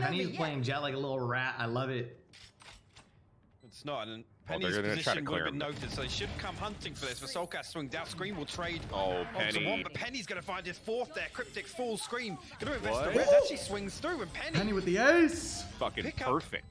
Penny's playing Jet like a little rat. I love it. It's not, and Penny's position would have been noted, so they should come hunting for this. But Soulcast swings out, Scream will trade. Oh, Penny. One, but Penny's going to find his fourth there. Cryptic's full Scream. Going to invest the res, actually swings through, and Penny with the ace. Fucking perfect.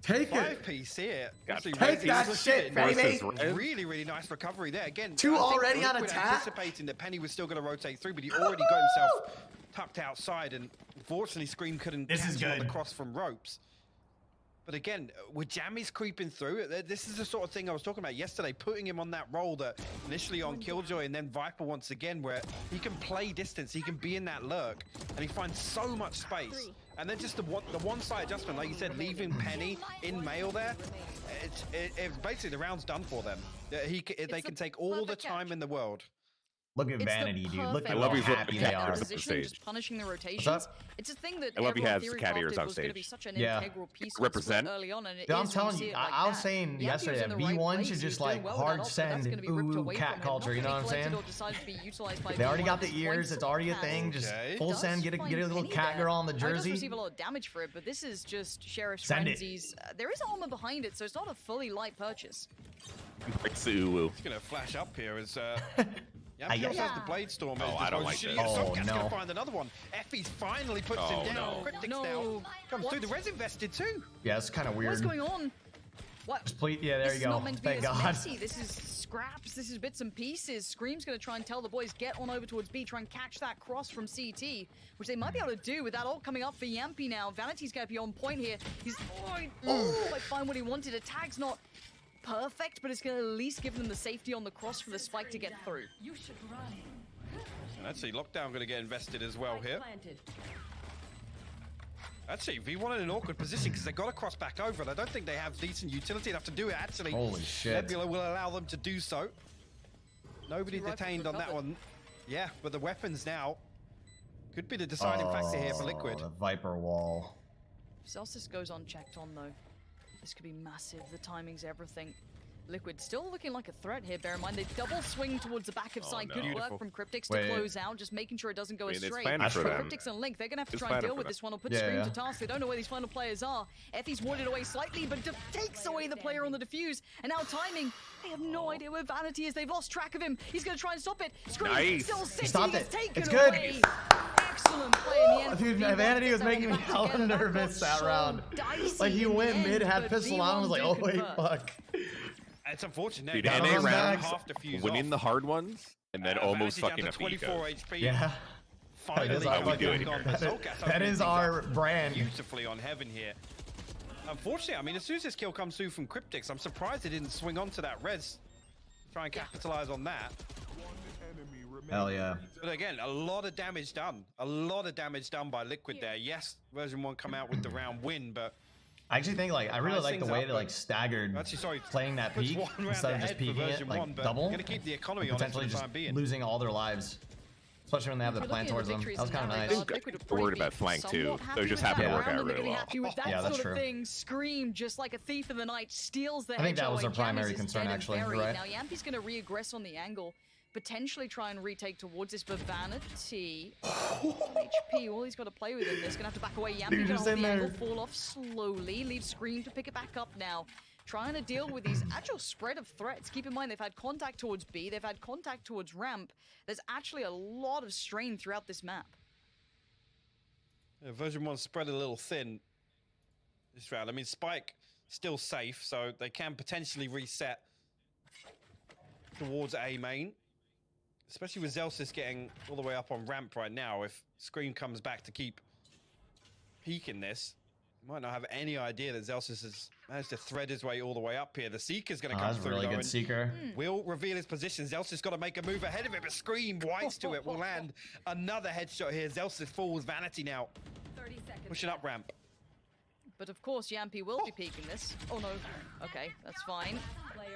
Take it. 5-piece here. Take that shit, baby. Really, really nice recovery there. Again, two already on attack. Anticipating that Penny was still going to rotate through, but he already got himself tucked outside, and unfortunately, Scream couldn't catch him on the cross from ropes. But again, with Jammies creeping through, this is the sort of thing I was talking about yesterday, putting him on that role that initially on Killjoy and then Viper once again, where he can play distance, he can be in that lurk, and he finds so much space. And then just the one side adjustment, like you said, leaving Penny in mail there, it's basically the round's done for them. They can take all the time in the world. Look at Vanity, dude. Look at how happy they are. Just punishing the rotations. It's a thing that I love he has theory cat ears crafted on was going to stage. be such an integral piece of Represent. early on, and it I'm is telling when you, see it like I was that. saying Yappy yesterday was in that the right V1 place, should he just was doing like well, hard but send that's gonna be ripped away cat from him. culture. You know what I'm saying? Or decided to be utilized by They already got the V1 ears. It's already a thing. Just full send. Get a little cat girl on the He does jersey. receive a lot of damage for it, but this is just Sheriff's Send it. Frenzies. There is armor behind it, so it's not a fully light purchase. It's going to flash up here as Yeah, he also has the Blade Storm. Oh, I don't like this. Oh, no. Gonna find another one. Effie's finally puts him down. Cryptic's No. Comes through. The res invested too. Yeah, it's kind of weird. What's going on? What? Just please, yeah, there This you is go. not meant to be Thank this God. messy. This is scraps. This is bits and pieces. Scream's going to try and tell the boys, get on over towards B, try and catch that cross from CT, which they might be able to do with that all coming up for Yampy now. Vanity's going to be on point here. He's, I find what he wanted. A tag's not perfect, but it's going to at least give them the safety on the cross for the spike to get through. You should run. And actually, Lockdown going to get invested as well here. Actually, V1 in an awkward position because they got to cross back over, and I don't think they have decent utility enough to do it. Actually, holy shit. Nebula will allow them to do so. Nobody detained on that one. Yeah, but the weapons now could be the deciding factor here for Liquid. The Viper wall. Celsius goes unchecked on though. This could be massive. The timing's everything. Liquid still looking like a threat here. Bear in mind, they double swing towards the back of side. Good work from Cryptics to close out, just making sure it doesn't go astray. Cryptics and Link, they're going to have to try and deal with this one or put Scream to task. They don't know where these final players are. Effie's warded away slightly, but takes away the player on the defuse. And now timing, they have no idea where Vanity is. They've lost track of him. He's going to try and stop it. Scream still sitting. It's taken away. Excellent play in the end. Dude, Vanity was making me hella nervous that round. Like he went mid, had pistol on, was like, oh wait, fuck. It's unfortunate. Dude, NA rounds, winning the hard ones, and then almost fucking up 24 HP. Yeah. Finally, that is our brand. Beautifully on Heaven here. Unfortunately, I mean, as soon as this kill comes through from Cryptics, I'm surprised they didn't swing onto that res. Try and capitalize on that. Hell yeah. But again, a lot of damage done. A lot of damage done by Liquid there. Yes, Version 1 come out with the round win, but I actually think like I really like the way they like staggered playing that peak instead of just peeking it like double, gonna keep the economy potentially just losing all their lives, especially when they have the plan towards them. That was kind of nice. They're worried about flank too. They just happen to work out really well. Yeah, that's true. Scream just like a thief in the night, steals the. I think that was their primary concern actually. Right. Now Yampy's gonna re-aggress on the angle. Potentially try and retake towards this, but Vanity, HP, all he's got to play with in this. Gonna have to back away. Yampy gonna hold the angle, fall off slowly, leave Scream to pick it back up now. Trying to deal with these actual spread of threats. Keep in mind, they've had contact towards B, they've had contact towards ramp. There's actually a lot of strain throughout this map. Yeah, Version 1 spread a little thin this round. I mean, Spike still safe, so they can potentially reset towards A main. Especially with Zelsis getting all the way up on ramp right now. If Scream comes back to keep peeking this, you might not have any idea that Zelsis has managed to thread his way all the way up here. The Seeker's going to come through. That's a really good Seeker. Will reveal his position. Zelsis got to make a move ahead of it, but Scream whites to it. Will land another headshot here. Zelsis falls. Vanity now 30 seconds. pushing up ramp. But of course, Yampy will be peeking this. Oh no. Okay, that's fine.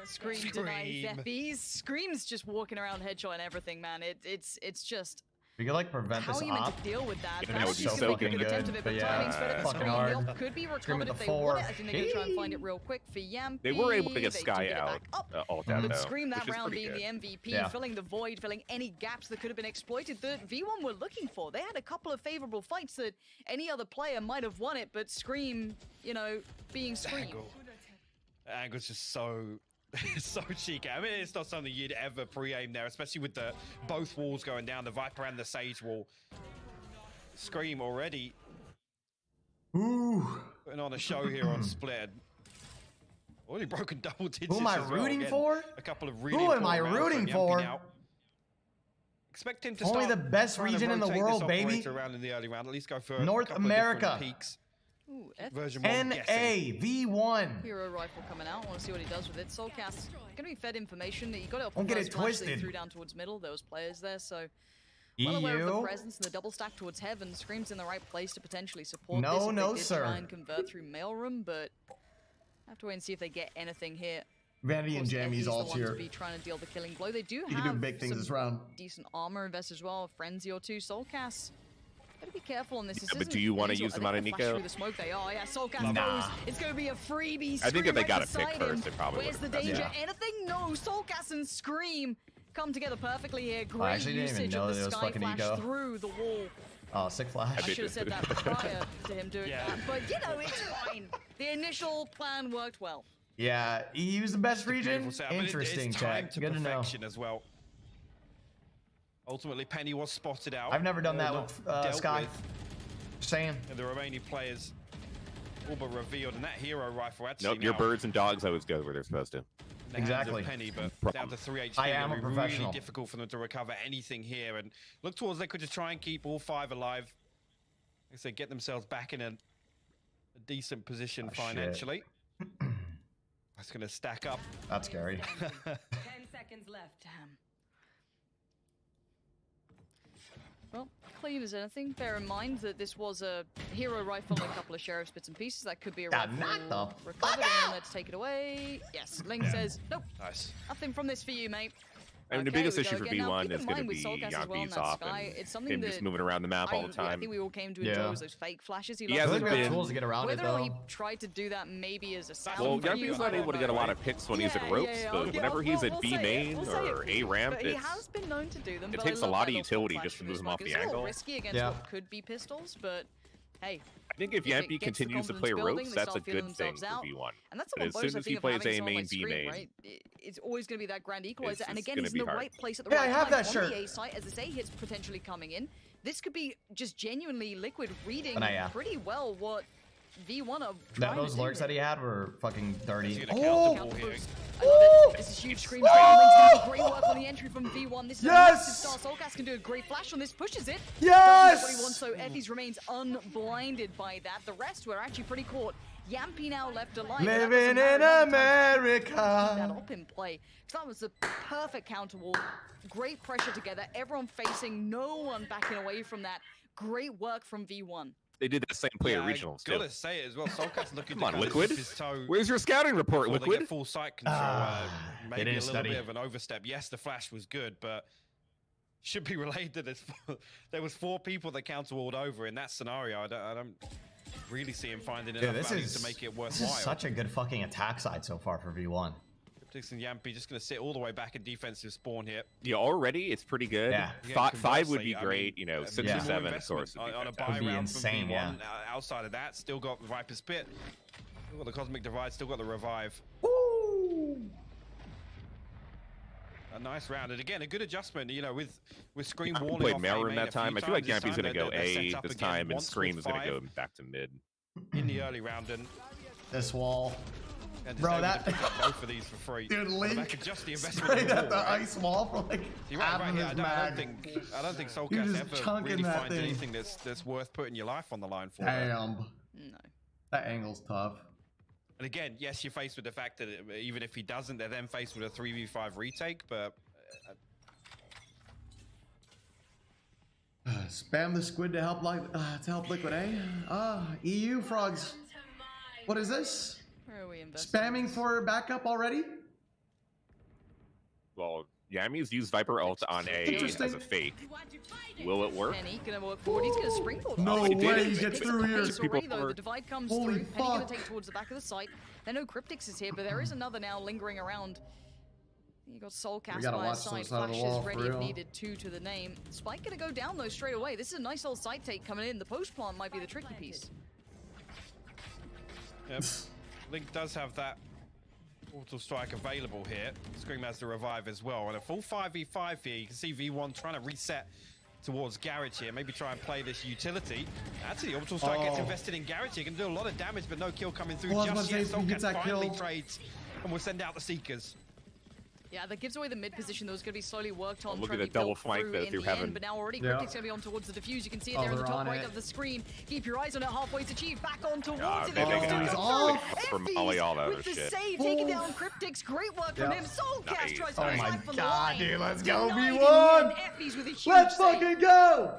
Scream denies Zeppies. Scream's just walking around headshot and everything, man. It's just We could like prevent How this are you meant op. to deal with that? Yeah, that would be so fucking good, but yeah, fucking hard. The could be Scream recovered at if the they want it. four. I think they're going to try and find it real quick for Yampy. They were able to get They Sky do it out, back up. ult out But though, Scream that which is round pretty being good. the MVP, Yeah. filling the void, filling any gaps that could have been exploited that V1 were looking for. They had a couple of favorable fights that any other player might have won it, but Scream, you know, being Scream. Angle's just so cheeky. I mean, it's not something you'd ever pre-aim there, especially with the both walls going down, the Viper and the Sage wall. Scream already Ooh. putting on a show here on Split. Already broken double digits. Who am I as well. rooting Again, for? A couple of really Who am I important rounds rooting Yampy for? now. Expect him to Only start the best trying to region in the rotate this world, baby. operator around in the early round. At least go for North a couple America. Of different peaks. Ooh, Version 1 NA guessing. V1. Hero rifle coming out. I want to see what he does with it. Soulcast gonna be fed information that you got it off Don't the get first it flash that he twisted. threw down towards middle. There was players there, so well aware of the EU. presence and the double stack towards heaven. Scream's in the right place to potentially support No, this if no, they did sir. try and convert through mailroom, but I have to wait and see if they get anything here. Vanity and Jammy's all all to here. be trying to deal the killing blow. They do You can have do big things some this round. decent armor invest as well, a frenzy or two. Soulcast. Gotta be careful on this. This Yeah, but isn't do you wanna easy. use I them think on a they flash Nico? through the smoke. They are. Yeah, Soulcast Nah. goes. It's gonna be a freebie. I think if they Scream got right a pick beside first, him. they probably Where's the would've danger? done that. Anything? No. Soulcast and Scream come together perfectly here. Great actually didn't even usage know of that the it was sky fucking flash Eco. through the wall. Oh, sick flash. I should have said that prior to him doing Yeah. that, but you know it's fine. The initial plan worked well. Yeah, EU's the best region. Beautiful setup, but Interesting, it's time chat. to Good to know. perfection as well. Ultimately, Penny was spotted out. I've never done that Not with dealt Sky. with, Just saying. and the remaining players all but revealed, and that hero rifle actually Nope, your now birds and dogs always go where they're supposed to. in the hands of Exactly. Penny, but Problem. down to 3 HP. I am a it'll be professional. really difficult for them to recover anything here, and look towards they could just try and keep all 5 alive. Like I said, get themselves back in a decent position Oh, shit. financially. That's going to stack up. That's scary. 10 seconds left. Damn. Well, clean as anything. Bear in mind that this was a hero rifle and a couple of sheriff's bits and pieces. That could be a God, rifle knock the recovered. fuck And out! let's take it away. Yes, Link says, nope, Nice. nothing from this for you, mate. I mean, the Okay, biggest we go issue for again. Now, V1 keep is in going to mind with be Soulcast as well in Yampy's that off Sky, and it's something him that just moving around the map all the I time. think we all came to Yeah. enjoy was those fake flashes. He loves hasn't to We have been- tools to get around Whether it or not he though. tried to do that maybe as a sound Well, for you, Yampy's I not don't able to know, get a lot right? of picks when he's at Yeah, ropes, yeah, but okay, whenever he's we'll at B say it, main we'll say or it. A ramp, But he it's has been known to do them. it but takes I a love lot that of little utility flash just to from move the him off smoke. the It's a little angle. risky against Yeah. what could be pistols, but hey. I think if If it Yampy gets the continues to confidence play building, ropes, they that's a start feeling good thing themselves for out. V1. And that's the But one as bonus soon I as think he of plays having A someone main, like B Scream, main, right? It's always going to be that grand equalizer. And it's again, gonna he's in be the hard. right place at the Yeah, right I have time. that On shirt. the A site, as the A hit's potentially coming in. This could be just genuinely Liquid reading But yeah. pretty well what V1 are That, trying those to do lurks that he had were fucking dirty. He's gonna Oh! counter ball here. I love it. This is huge. Scream down. Great work on the entry from V1. This is Yes! a massive start. Soulcast can do a great flash on this. Pushes it. Yes! Does what he wants, so Effie's remains unblinded by that. The rest were actually pretty caught. Yampy now left alive. but that Living doesn't in matter. Another time to keep that America. up in play. So that was the perfect counter wall. Great pressure together. Everyone facing, no one backing away from that. Great work from V1. They did that same play at I regionals gotta too. say it as well. Soulcast looking Come on, to kind of Liquid. dip his toe Where's your scouting report, before they Liquid? get full sight control. They Maybe a didn't little study. bit of an overstep. Yes, the flash was good, but should be relayed that there was 4 people that counter-walled over in that scenario. I don't really see him finding Dude, enough this value is, to make it this worthwhile. is such a good fucking attack side so far for V1. Cryptics and Yampy just going to sit all the way back in defensive spawn here. Yeah, already it's pretty good. Yeah. Again, Five would conversely, be I great. mean, You know, 6 yeah. or more 7, of investment course, would be on a fantastic. buy Would be round insane, from V1. yeah. Outside of that, still got Viper's Pit, still got the Cosmic Divide, still got the Revive. Woo! A nice round, and again, a good adjustment. You know, with Scream I walling played off Mailroom A-main that a few time. I feel like times Yampy's this going to time. go They're set A up this again time, and once Scream with is going to 5 go back to mid. in the early round, and This wall. just Bro, able that- to pick up both of these for free. Dude, On the Link back of just the investment straight in the at the wall, right? ice wall for like You're half right, of yeah, his I don't mag. think You're Soulcast just ever chunking really that finds thing. anything that's worth putting your life on the line for. there. Damn. No. That angle's tough. And again, yes, you're faced with the fact that even if he doesn't, they're then faced with a 3v5 retake, but Spam the squid to help Liquid, eh? EU frogs. What is this? Where are we investing? Spamming for backup already? Well, Yammy's used Viper ult on A as a fake. Will it work? Penny gonna work forward. He's gonna springboard. No Oh, he way did. he gets through here. Already, though, the divide comes Holy through. Penny gonna fuck. take towards the back of the site. There no Cryptics is here, but there is another now lingering around. You got Soulcast gotta by his watch side. this side of the Flashes wall, for ready if real. needed. 2 to the name. Spike gonna go down though straight away. This is a nice old site take coming in. The post plant might be the tricky piece. Yep. Link does have that Portal Strike available here. Scream has the revive as well. And a full 5v5 here. You can see V1 trying to reset towards Garage here. Maybe try and play this utility. Actually, Orbital Strike gets invested in Garage here. Can do a lot of damage, but no kill coming through just yet. Soulcast finally trades and we'll send out the Seekers. Yeah, that gives away the mid position that was going to be slowly worked on. Look at the double flank there through heaven. But now already Cryptic's going to be on towards the defuse. You can see it there in the top right of the screen. Keep your eyes on it. Halfway to achieve. Back on towards it. He's off. From Ollie, all that with other the shit. save, taking down Cryptic's. Great work from him. Soulcast Nice. tries to Oh my fight for the god, line. dude, let's go, Denied in the V1! end. Effie's with a huge Let's save. fucking go!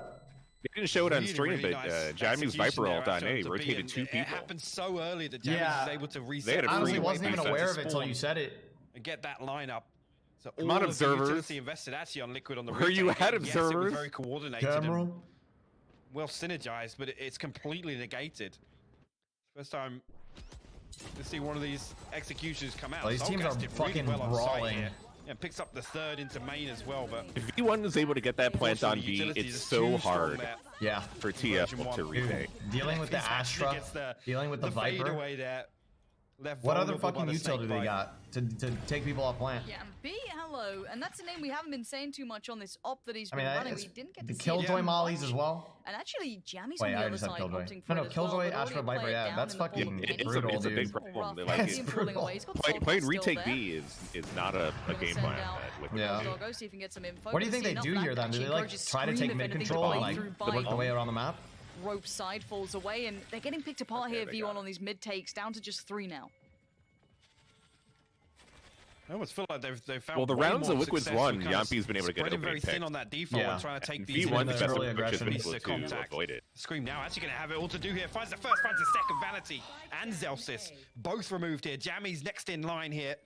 They didn't show it on Really, stream, really but nice Jammy's execution Viper there, ult on actually, A to rotated be, 2 and people. It happened so early that Jammy was able to reset. had a I honestly free wasn't even reset aware to of it until you said it. And get that lineup. So Come all on, of observers. the utility invested actually on Liquid on the Where you retake. at, Yes, it was observers? very coordinated Camera. and well synergized, but it's completely negated. First time to see one of these executions come out. Well, these teams Soulcast are did fucking well on site brawling. here. Yeah, picks up the third into main as well, but If V1 is able to get that plant on unfortunately, B, utility it's is so too strong hard there. Yeah. for TF to Version1. retake. Dealing with the He's actually Astra, gets the dealing with the Viper. fadeaway there. Left What other vulnerable by fucking the snake utility they bite. got to take people off plant? Yeah, B, hello. And that's a name we haven't been saying too much on this op that he's I been mean, running. it's We didn't get the to see it Killjoy too mollies much. as well. And actually, Jammy's Wait, on I the other just said side Killjoy. opting for No, it as Killjoy, well, but Astra, already play Viper, it yeah, down that's in the fucking form of It's Penny. brutal, a big dude. problem. Rough. They like That's Him pulling away. He's got playing Soulcast retake still B is not a Gonna game send plan. out that Liquid Yeah. does. Doggo, see if he can get some info. What do you But think they enough do that here then? Do they actually like encourages try to Scream, take if mid anything, to control and play like through work their way Vibe. around the map? Rope side falls away, and they're getting picked apart Okay, here. they V1 got on these mid takes, down to just 3 now. I almost feel like they've found Well, the way rounds more that Liquid's success won, with kind of Yampi's been able to get spreading opening very thin picks. on that default Yeah. and trying to take And these V1's the best early approach has been aggression. able to contact. avoid it. Scream now actually going to have it all to do here. Finds the first, finds the second. Vanity and Zelsis both removed here. Jammy's next in line here.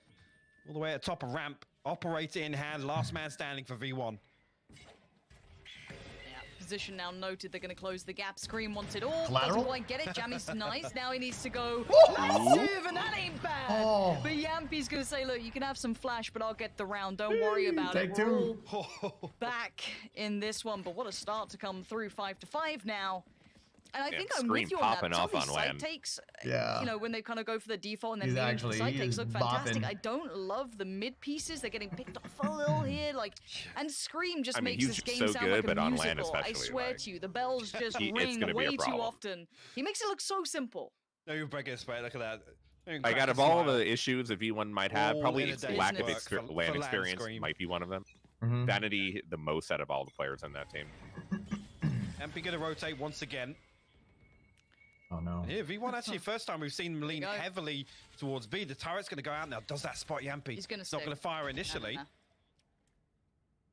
All the way at the top of ramp. Operator in hand. Last man standing for V1. Yeah, position now noted. They're going to close the gap. Scream wants it all. Collateral? Doesn't quite get it. Jammy's nice. Now he needs to go massive, and that ain't bad. Oh. But Yampi's going to say, look, you can have some flash, but I'll get the round. Don't worry about Take it. We're two. all back in this one. But what a start to come through. 5-5 now. And I Yeah, think I'm Scream with you on that. popping Some off of these on side land. takes, Yeah. you know, when they kind of go for the default and then He's lean into the actually- side he takes is look fantastic. bopping. I don't love the mid pieces. They're getting picked off a little here, like, and Scream just I mean, makes he's this just game so sound good, like a but on musical. land I especially, swear like, to you, the bells just it's ring gonna be a way too problem. often. He makes it look so simple. No, you're breaking spray. Look at that. Like out of all the issues that V1 might have, All probably in a its day's lack of work for land land experience Scream. might be one of them. Mhm. Vanity the most out of all the players on that team. MP going to rotate once again. Oh no. Here, V1 actually, first time we've seen him lean go. heavily towards B. The turret's going to go out now. Does that spot Yampi? He's gonna not stick. going to fire initially. Nah.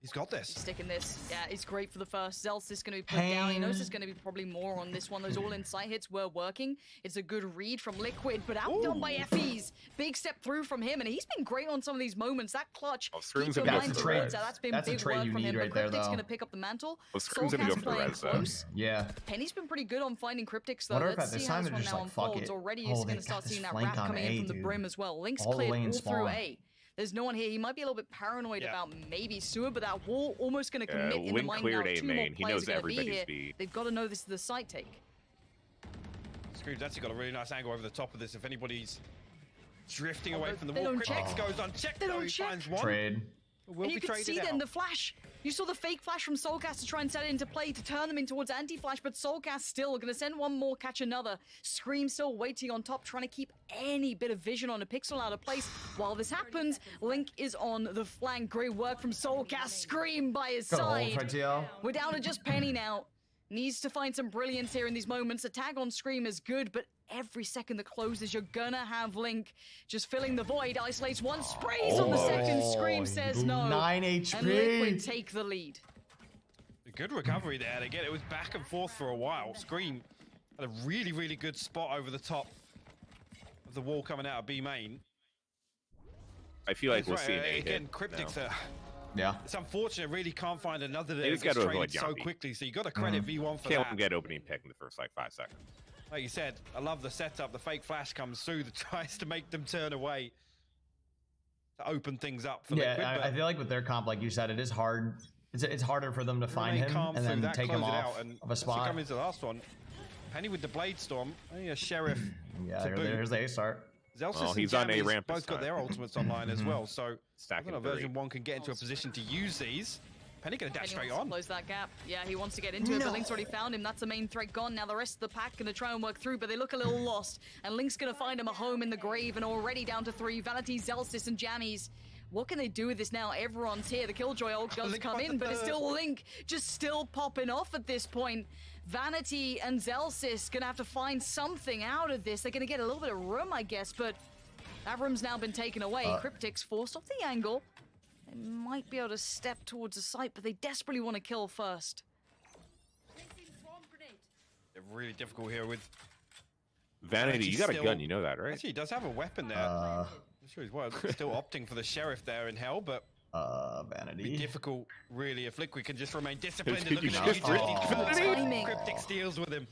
He's got He's this. sticking this. Yeah, it's great for the first. Zel's is going to be put down. He knows Pain. there's going to be probably more on this one. Those all insight hits were working. It's a good read from Liquid, but outdone by FEs. Big step through from him, and he's been great on some of these moments. That clutch. Well, Scream's keep gonna your go mind for to the it. res. That's been That's a big trade work you from need him. right But there, Cryptic's though. going to pick up the mantle. Well, Scream's gonna go Soulcast for the playing res, though. close. Yeah. Penny's been pretty good on finding Cryptics, though. Wonder if Let's at this see how time this they're one just now like, fuck unfolds. it. Already Oh, is they going to got start this seeing that flank wrap on coming A, in from the dude. brim as well. Link's All the cleared way in all through spawn. A. There's no one here. He might be a little bit paranoid Yeah. about maybe Sewer, but that wall almost going to commit in the Link mind cleared now. A 2 more main. He players knows are going to be everybody's here. B. They've got to know this is the side take. Scream's actually got a really nice angle over the top of this. If anybody's drifting Oh, away they- from the they wall, don't Cryptics check. goes unchecked. They though. don't He check. finds one. Trade. Will And be you could traded see then out. the flash. You saw the fake flash from Soulcast to try and set it into play to turn them in towards anti-flash, but Soulcast still going to send one more, catch another. Scream still waiting on top, trying to keep any bit of vision on a pixel out of place. While this happens, Link is on the flank. Great work from Soulcast. Scream by his Got a hold side. for TL. We're down to just Penny now. Needs to find some brilliance here in these moments. A tag on Scream is good, but every second that closes, you're gonna have Link just filling the void. Isolates one, sprays on the second. Scream says no. 9 And Liquid HP. take the lead. A good recovery there. Again, it was back and forth for a while. Scream had a really, really good spot over the top of the wall coming out of B main. I feel like we'll That's see an right, A again, hit Cryptics now. are Yeah. It's unfortunate. Really can't find another that just gets gotta traded avoid so Yampi. quickly. So you got to credit V1 for Can't let that. him get opening pick in the first like 5 seconds. Like you said, I love the setup. The fake flash comes through that tries to make them turn away to open things up for Liquid. I feel like with their comp, like you said, it is hard. It's harder for them to find him and then take him off of a spot. Come into the last one. Penny with the Blade Storm. Only a Sheriff. Yeah, there's the A start. Zelsis he's and on A Jammies ramp this both got time. their ultimates online as well. So I Stacking don't know, three. Version 1 can get into a position to use these. Penny gonna dash Penny straight wants to on. close that gap. Yeah, he wants to get into it, but Link's already found him. That's the main threat gone. Now the rest of the pack gonna try and work through, but they look a little lost. And Link's gonna find him a home in the grave, and already down to 3. Vanity, Zelsis, and Jammies. What can they do with this now? Everyone's here. The Killjoy ult does come in, but it's still Link just still popping off at this point. Vanity and Zelsis gonna have to find something out of this. They're gonna get a little bit of room, I guess, but that room's now been taken away. Cryptic's forced off the angle. They might be able to step towards the site, but they desperately want to kill first. They're really difficult here with... Vanity, you got a gun, you know that, right? Actually, he does have a weapon there. I'm sure he's still opting for the Sheriff there in Hell, but... Vanity. Be difficult, really, if Liquid can just remain disciplined Did and you look at just Timing. Cryptic steals with him.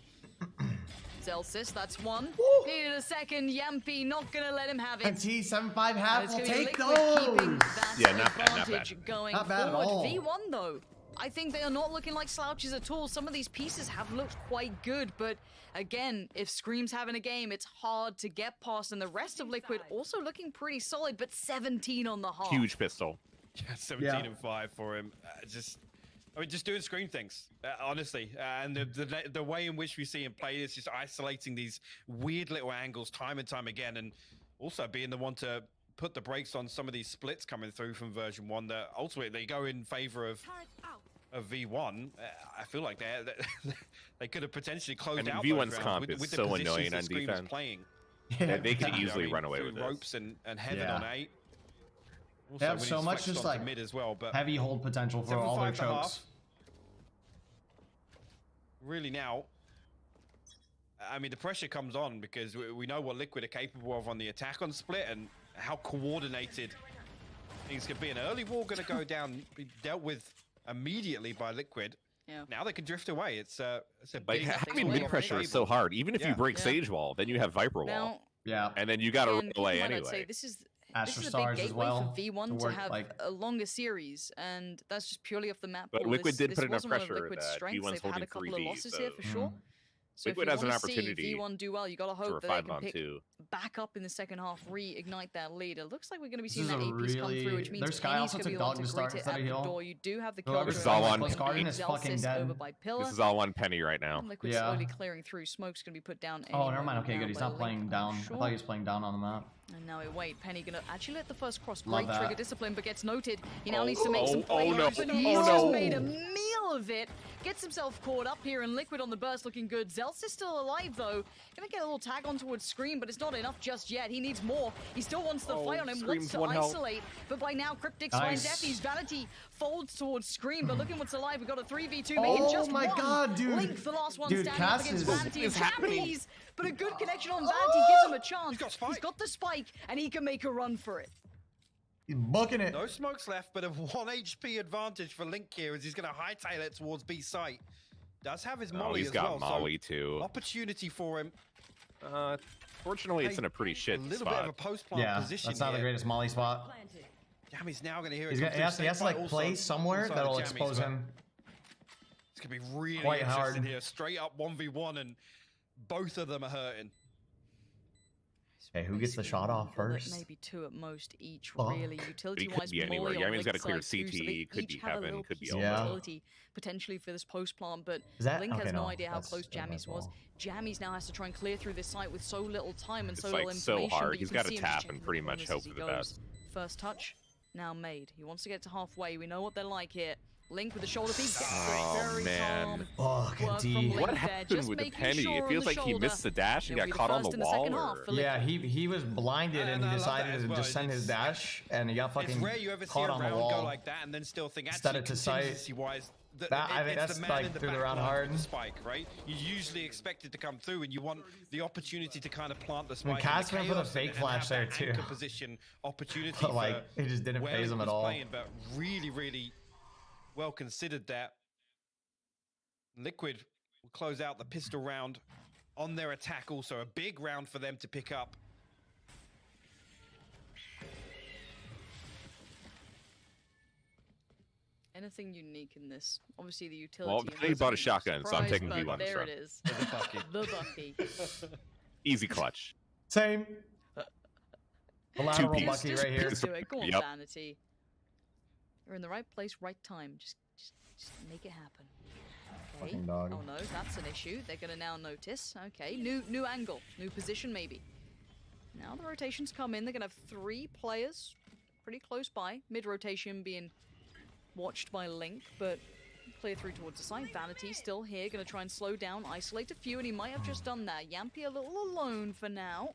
Zelsis, that's one. Needed a second. Yampi not gonna let him have it. And T75 half will It's gonna be take Liquid keeping those. that Yeah, not bad, not advantage bad. going Not bad at forward. all. V1 though, I think they are not looking like slouches at all. Some of these pieces have looked quite good, but again, if Scream's having a game, it's hard to get past. And the rest of Liquid also looking pretty solid, but 17 on the half. Huge pistol. Yeah, 17 and 5 for him. Just doing Scream things, honestly. And the way in which we see him play is just isolating these weird little angles time and time again, and also being the one to put the brakes on some of these splits coming through from Version 1 that ultimately they go in favor of V1. I feel like they could have potentially closed out V1's those comp rounds is the so positions annoying that on Scream is defense. playing. Yeah, they could easily run away with through this. ropes and Heaven Yeah. on 8. They have Also, so when he's much flexed just onto like mid as well, but heavy hold potential for all their 7-5 and a chokes. half. Really now, I mean, the pressure comes on because we know what Liquid are capable of on the attack on split and how coordinated things could be. An early wall going to go down, be dealt with immediately by Liquid. Yeah. Now they can drift away. It's a Like, big having tool mid on pressure the is so table. hard. Even if you Yeah. break Yeah. Sage Wall, then you have Viper Wall. Now, Yeah. And then you got to again, run keep away in mind, I'd anyway. say this is Astro a big Stars as gateway well for V1 to to work, have like- a longer series, and that's just purely off the map. But pool. Liquid did this put enough wasn't one of pressure Liquid's that strengths. V1's They've had holding a couple 3B, of losses here so- for sure. So Liquid if has you an want to see opportunity V1 do well, you got to for hope a that they 5 can on pick 2. back up in the second half, reignite that lead. It looks like we're going to be This seeing is that a A piece come really- through, which their means Sky Penny's also going to be took able dog to to start greet it instead at of the heal. door. You do have the Whoever's Killjoy is all over on by Plus Guardian is Zelsis fucking dead. over by Pillar. This is all on Penny right now. Liquid Yeah. slowly clearing through. Smoke's going to be put down. Oh, any never mind. moment Okay, now good. He's by not Link, playing I'm down. I sure. thought he was playing down on the map. And now wait, Penny gonna actually let the first cross Love break, that. trigger discipline, but gets noted. He now Oh, needs to make some oh, plays, no. but Oh, he's no. just made a meal of it. Gets himself caught up here, and Liquid on the burst looking good. Zeltz is still alive though. Gonna get a little tag on towards Scream, but it's not enough just yet. He needs more. He still wants the fight on him, wants Scream's to one health. isolate, but by now Cryptix finds Nice. Effie's Vanity folds towards Scream, but look at what's alive. We've got a 3v2 making Oh just my one. God, dude. Link, the last one Dude, standing up Cass against is- Vanity is and happening. Jammies, but a good connection on Vanity gives him a chance. got spike. He's got the spike, and he can make a run for it. He's booking it. No smokes left, but a 1 HP advantage for Link here as he's going to hightail it towards B site. Does have his Oh, molly he's as got well, Molly so too. opportunity for him. Fortunately, it's in a pretty shit A little bit of a spot. post-plant Yeah, position that's not the here. greatest Molly spot. Planted. Jammy's now going to hear it. He come has through to Snake like Bite play also somewhere inside that'll of Jammy's, expose but him. It's going to be really Quite interesting hard. here. Straight up 1v1, and both of them are hurting. Okay, who gets the shot off first? Maybe two at most each, Oh. really. But he Utility-wise, could be anywhere. Molly on Yammy's got a clear Link's side too, CT, so they could each be have a Heaven, little could be piece of Yeah. utility potentially for this post plant, but Is that- Link has okay, no no, idea how that's- close that's my Jammies was. fault. Jammies now has to try and clear through this site with so little time and It's so like little so information. hard. but you He's can gotta see him just tap checking and pretty the much corners hope as he for the goes. best. First touch, now made. He wants to get to halfway. We know what they're like here. Link with the shoulder piece. Oh, Very man. calm. Fuck, Work from D. Link What there, happened just with the making penny? sure It on feels the like he shoulder. missed the dash and He'll got be the caught on first the in the wall. second half Or... for Yeah, Liquid. he was blinded and And he I love decided that as to well. just send his dash and he got It's fucking rare you ever see caught a on the round wall. go like that and then still think Instead actually of to sight. contingency-wise I think that's like through the round hard. Spike, right? You usually expect it to come through, and you want the opportunity to kind of plant the spike. Cass went for the fake flash there too. Position opportunity. But like he just didn't phase him at all. But really, really well considered that. Liquid will close out the pistol round on their attack. Also, a big round for them to pick up. Anything unique in this? Obviously, the utility. Well, he bought a shotgun, so I'm taking V1. There it is. The Bucky. The Bucky. Easy clutch. Same. A lateral Bucky right here. Do it. Go on, Vanity. You're in the right place, right time. Just make it happen. Okay. Fucking dog. Oh no, that's an issue. They're gonna now notice. Okay, new angle, new position maybe. Now the rotations come in. They're gonna have 3 players pretty close by. Mid rotation being watched by Link, but clear through towards the side. Vanity still here, gonna try and slow down, isolate a few, and he might have just done that. Yampy a little alone for now.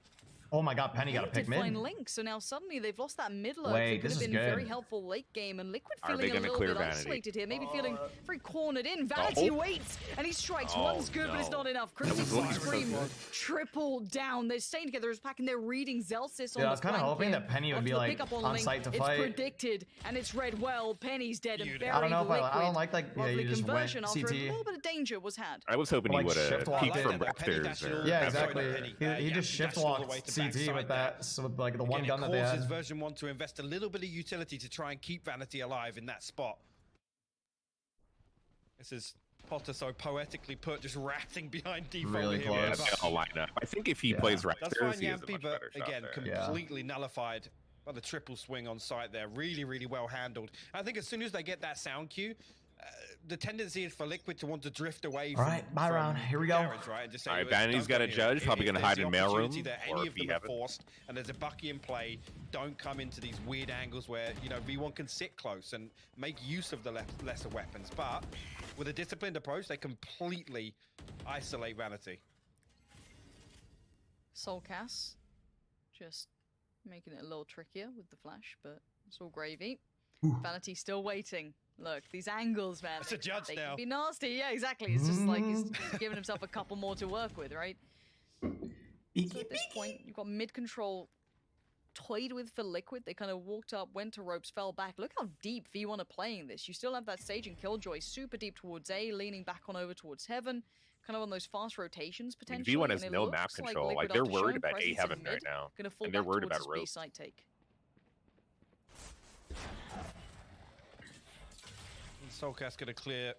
Oh my god, Penny got a pick mid. Find Link, so now suddenly they've lost that mid load. Wait, It could this have is been good. very helpful late game, and Liquid Are feeling they a gonna little clear bit Vanity? isolated here, maybe feeling very cornered in. Vanity waits, and he strikes. One's good, but it's not enough. Cryptic's Scream triple down. They're staying together as pack, and they're reading Zelsis on the I was kind of hoping here. that Penny would be Onto the like pickup on on Link. site to It's fight. predicted, and it's read well. Penny's dead and buried. I don't know if I don't Liquid. like yeah, Lovely you just went conversion after a CT. little bit of danger was had. I was hoping he Like would have shift walk. peeked I from like that. Penny upstairs dashed there. all Yeah, Sorry, exactly. Penny. He just shift dashed all the walked way to CT backside with there. that, so with like the one Again, gun that they it causes had. Version 1 to invest a little bit of utility to try and keep Vanity alive in that spot. This is Potter so poetically put, just ratting behind default Really here. Yeah, close. that's gonna line up. I think if he plays right That's there, fine, he has a Yampy, much but better shot again, there. completely nullified by the triple swing on site there. Really, really well handled. I think as soon as they get that sound cue, the tendency is for Liquid to want to drift away from. All right, bye round. Here we go. Garage, right? And just say, All right, "Look, Vanity's don't got go a here." judge, probably If gonna there's hide the in mailroom, opportunity that or any if of he them are haven't. forced, and there's a Bucky in play, don't come into these weird angles where, you know, V1 can sit close and make use of the lesser weapons. But with a disciplined approach, they completely isolate Vanity. Soulcast, just making it a little trickier with the flash, but it's all gravy. Vanity still waiting. Look, these angles, man. It's a judge they now. can be nasty. Yeah, exactly. It's just like he's giving himself a couple more to work with, right? So at this point, you've got mid control toyed with for Liquid. They kind of walked up, went to ropes, fell back. Look how deep V1 are playing this. You still have that stage and Killjoy super deep towards A, leaning back on over towards Heaven. Kind of on those fast rotations potentially. V1 has and it no looks map control. Liquid, Like, they're after worried showing about A presence in Heaven right mid, now. gonna fall And they're back worried towards about his ropes. B-side take. Soulcast going to clear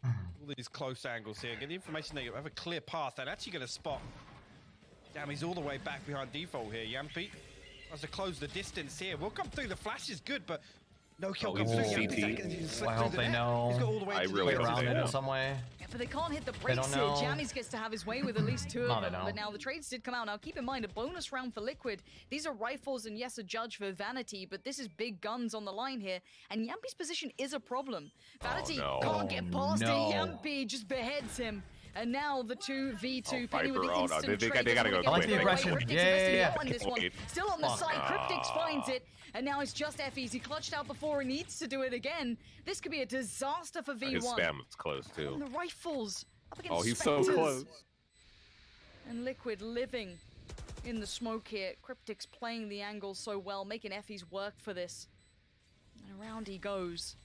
all these close angles here. Get the information they have a clear path. And actually going to spot. Damn, he's all the way back behind default here. Yampy has to close the distance here. We'll come through. The flash is good, but no kill comes through. CT. Yampy's I hope they know. He's got all the way I to the really edge hope of around they the it know. in some way. Yeah, but they can't hit the They brakes don't here. know. Jammies gets to have his way with at least 2 No, of they them. don't. But now the trades did come out. Now keep in mind, a bonus round for Liquid. These are rifles and yes, a judge for Vanity, but this is big guns on the line here. And Yampy's position is a problem. Vanity no. can't get past no. it. Yampy just beheads him. And now the 2v2 Penny with Viper, the oh, no, instant they trade. gotta go Doesn't wanna quick. get I like the away. aggression. Cryptic's Yeah. investing on this one. Wait. Still on the Fuck. side. Cryptic's finds it. And now it's just Effie's. He clutched out before. He needs to do it again. This could be a disaster for V1. His spam is close, And too. the rifles up against Oh, he's so Spectres. close. And Liquid living in the smoke here. Cryptic's playing the angle so well, making Effie's work for this. And around he goes.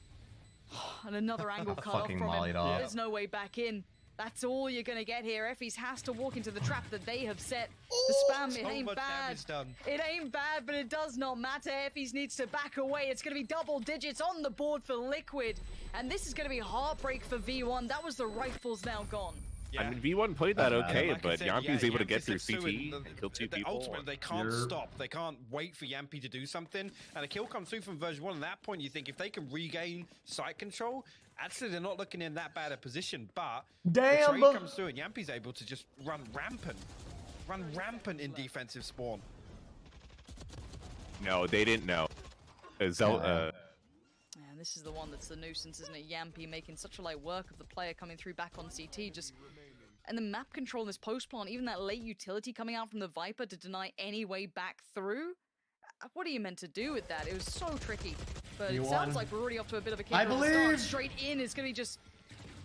And another angle cut off Fucking from mollied him. off. There's no way back in. That's all you're gonna get here. Effie's has to walk into the trap that they have set. The spam, it so ain't much bad. damage done. It ain't bad, but it does not matter. Effie's needs to back away. It's gonna be double digits on the board for Liquid. And this is gonna be heartbreak for V1. That was the rifles now gone. Yeah. I mean, V1 played that okay, Like I but said, Yampy's yeah, able to get Yampy's through pursuing CT and kill 2 people. Ultimately, they can't You're- stop. They can't wait for Yampy to do something. And a kill comes through from Version 1. At that point, you think if they can regain site control, actually, they're not looking in that bad a position. But Damn. the trade comes through, and Yampy's able to just run rampant in defensive spawn. No, they didn't know. And this is the one that's the nuisance, isn't it? Yampy making such a light work of the player coming through back on CT. And the map control in this post plant, even that late utility coming out from the Viper to deny any way back through. What are you meant to do with that? It was so tricky. But You it sounds won. like we're already off to a bit of a kick. I Start believe. straight in. It's going to be just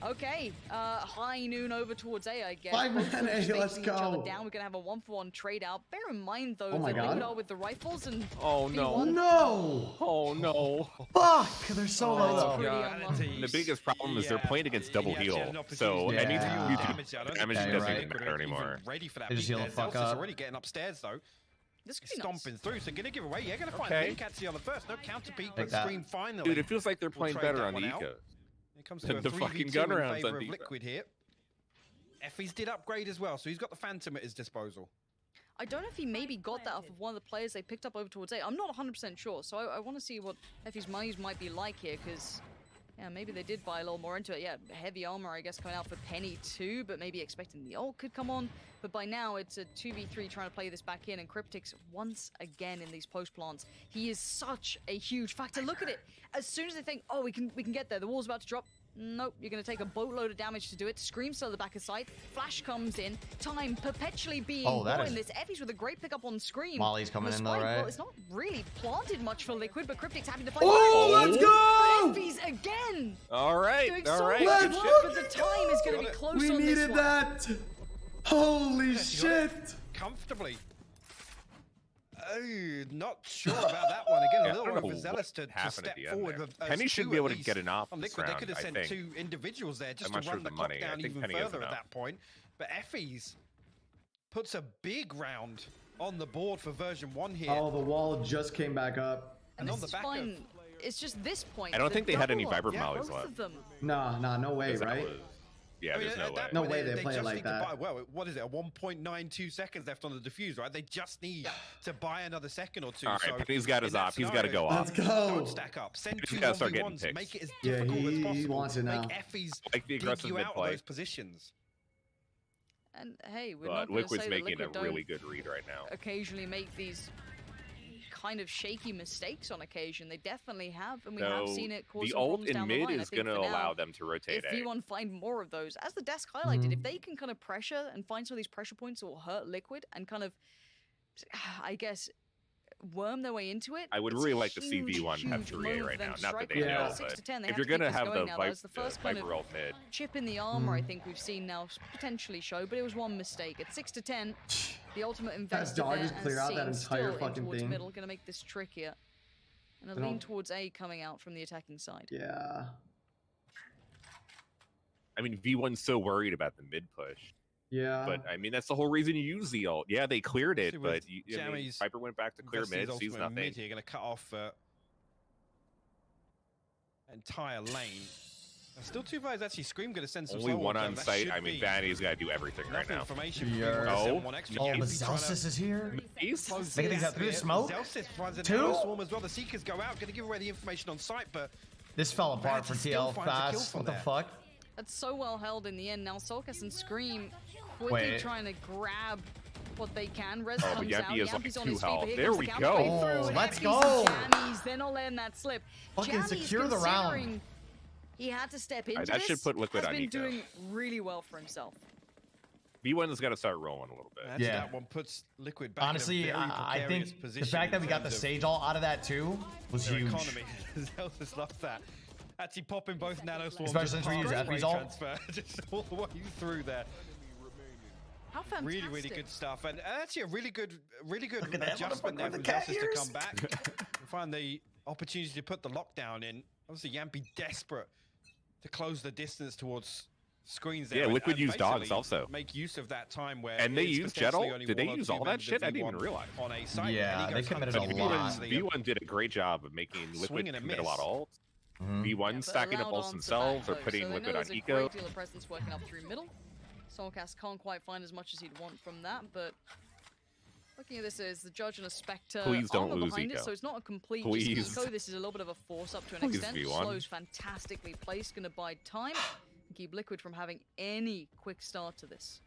Okay, high noon over towards A, I guess. 5-man A, let's Each other go. down. We're gonna have a 1-for-1 trade out. Bear in mind though, Oh my that God. Liquid are with the rifles and Oh no. No! Oh no. Fuck! They're so low that's though. pretty God. unlucky. The biggest problem is they're playing against double He actually had heal, an so opportunity Yeah. anything you do damage damage you're doesn't right. even matter anymore. Ready for that They just beat heal there. the fuck Zelsis up. already getting upstairs though. This could be Stomping nice. through, so gonna give away. Yeah, gonna find Okay. Link catch the other first. No counter peek, Take but that. Scream finally. Dude, it feels like they're We'll playing trade better that on the one out. eco. It comes to a The fucking 3v2 gun in rounds favor on of defense. Liquid here. Effie's did upgrade as well, so he's got the Phantom at his disposal. I don't know if he maybe got that off of one of the players they picked up over towards A. I'm not 100% sure, so I want to see what Effie's monies might be like here, because yeah, maybe they did buy a little more into it. Yeah, heavy armor, I guess, coming out for Penny too, but maybe expecting the ult could come on. But by now, it's a 2v3 trying to play this back in, and Cryptic's once again in these post plants. He is such a huge factor. Look at it. As soon as they think, oh, we can get there, the wall's about to drop. Nope, you're going to take a boatload of damage to do it. Scream's still at the back of sight. Flash comes in. Time perpetually being bought in this. Effie's with a great pickup on Scream. Molly's coming in though, right? Well, it's not really planted much for Liquid, but Cryptic's happy to play. Oh, let's go! Effie's again! All right, Doing all so right. much Good work, shit. but the time is going to be close We on this needed one. that! Holy Yes, he got it shit! comfortably. Oh, not sure about that one. Again, Yeah, a little I don't know overzealous to happened step at the end forward. there. With, Penny should two be at able to least. get enough On this Liquid, they round, could have I sent think. 2 individuals there just I'm not to sure run the the clock money. I down think even Penny has further at enough. that point. But Effie's puts a big round on the board for version 1 here. Oh, the wall just came back up. And on this the is back of- fine. It's just this point. I don't the think they had any double up, Viper mollies both left. of them. Nah, no way, That right? was- Yeah, I mean, there's no at way. that No point, way they play it just like need to that. buy, well, what is it? 1.92 seconds left on the defuse, right? They just need to buy another second or two. All right, so Penny's got his in that op. He's got to scenario, go Let's off. go! Don't stack up. Send He's 2 gotta start getting 1v1s. picks. Make it as Yeah, difficult as he possible. wants it now. Make Effie's Like the dig aggressive you out of mid-play. those positions. And hey, we're But not going to Liquid's say that making Liquid a really don't good read right now. occasionally make these kind of shaky mistakes on occasion. They definitely have, and we have So seen it cause the some ult problems in down the mid line. I is think going to for now, allow them to rotate if A. V1 find more of those, as the desk highlighted, if they can kind of pressure and find some of these pressure points that will hurt Liquid and kind of, I guess, worm their way into it. I would it's really a like to see huge, V1 have huge 3A moment right for them now. to Not that strike they right now. know, 6 to but 10, they if have you're to keep going to this have going the now. That was the first kind Viper of ult mid, chip in the armor I think we've seen now potentially show, but it was one mistake. At 6 to 10, the ultimate investor dog there just clear and out that seeing entire still in fucking towards thing. middle, going to make this trickier. And a They lean don't- towards A coming out from the attacking side. Yeah. I mean, V1's so worried about the mid push. Yeah. But I mean, that's the whole reason you use the ult. Yeah, they cleared it, See, but with I mean, Jammy's Viper went back to clear Investing mid, his sees ultimate nothing. Mid here, going to cut off entire lane. Still 2 players actually. Scream going to send some Only solo one down. on That site. should I mean, be Vanity's got to do everything right enough now. information Yeah. for people to Oh. send one extra. Oh, the Yampy trying to Zelsis is here? He's close They get the these out through atmosphere. smoke? Zelsis finds a Two? narrow swarm as well. The Seekers go out, going to give away the information on site, but This fell apart for Vanity still TL finds a kill fast. from What the there. fuck? That's so well held in the end. Now Solkas and Scream quickly Wait. trying to grab what they can. Res Oh, but comes Yampy out. is like Yampy's on 2 his feet, health. but here There comes we the go. counter play through, and Let's Effie's go. and Jammies, they're not letting that slip. Fucking Jammies secure the round. considering he had to step into that this, should put Liquid has on been eco. doing really well for himself. V1's got to start rolling a little bit. that's Yeah. that one puts Liquid back Honestly, in a very I precarious think position the fact that in we got the terms of Sage Ult out of that too was their huge. economy. Zelsis loves that. Actually popping both nano swarms. Especially as since we part use of Effie's spray ult. transfer, just all the way through there. How fantastic. Really, really good stuff, and actually a really good Look at that adjustment there motherfucker from with the cat Zelsis to ears. come back. We find the opportunity to put the lockdown in. Obviously, Yampy desperate to close the distance towards screens there. Yeah, and- Liquid and used dogs basically also. Make use of that time where And they it's used Jet potentially ult? only Did they one or use two all that members of shit? I didn't even V1 realize. On a site, Yeah, and he they goes committed hunting a lot. immediately. V1 did a great job of making Liquid Swing and a commit a lot of miss. ults. Mhm. V1 But stacking up allowed ults on to themselves that, or though. putting So they know Liquid on there's a eco. great deal of presence working up through middle. Solcast can't quite find as much as he'd want from that, but looking at this as the Judge and a Spectre Please don't armor lose behind it, eco. so it's not a complete Please. just eco. This is a little bit of a force up to an Please, extent. V1. Slow's fantastically placed, going to bide time and keep Liquid from having any quick start to this.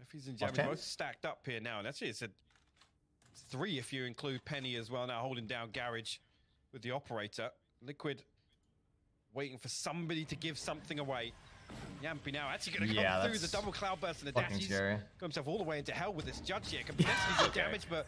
Effie's and Left Jammy hand. both stacked up here now, and actually it's a 3 if you include Penny as well now, holding down Garage with the operator. Liquid waiting for somebody to give something away. Yampy now actually going to Yeah, come through the that's double cloud burst and the fucking dash. He's scary. got himself all the way into hell with this Judge here. Can potentially do damage, but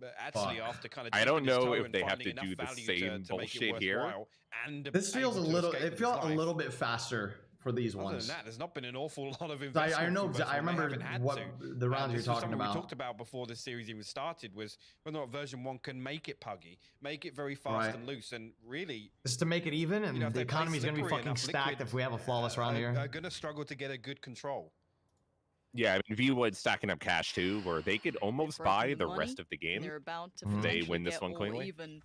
rather actually after kind of. I don't know if they have to do the same bullshit here. And this feels a little. It felt a little bit faster for these Other ones. than that, there's not been an awful lot of investment. I know. from us, I and they remember haven't had what to. the rounds you're This was talking something about. we talked about before this series even started was whether or not version 1 can make it puggy, make it very fast and loose, and really. Just to make it even, and You know, if the they play economy's gonna be slippery fucking enough, stacked Liquid, if we have a flawless round here. Are gonna struggle to get a good control. Yeah, I mean, V1 stacking up cash too, where they could almost buy the rest of the game. They're about to if they win get this one all cleanly. even.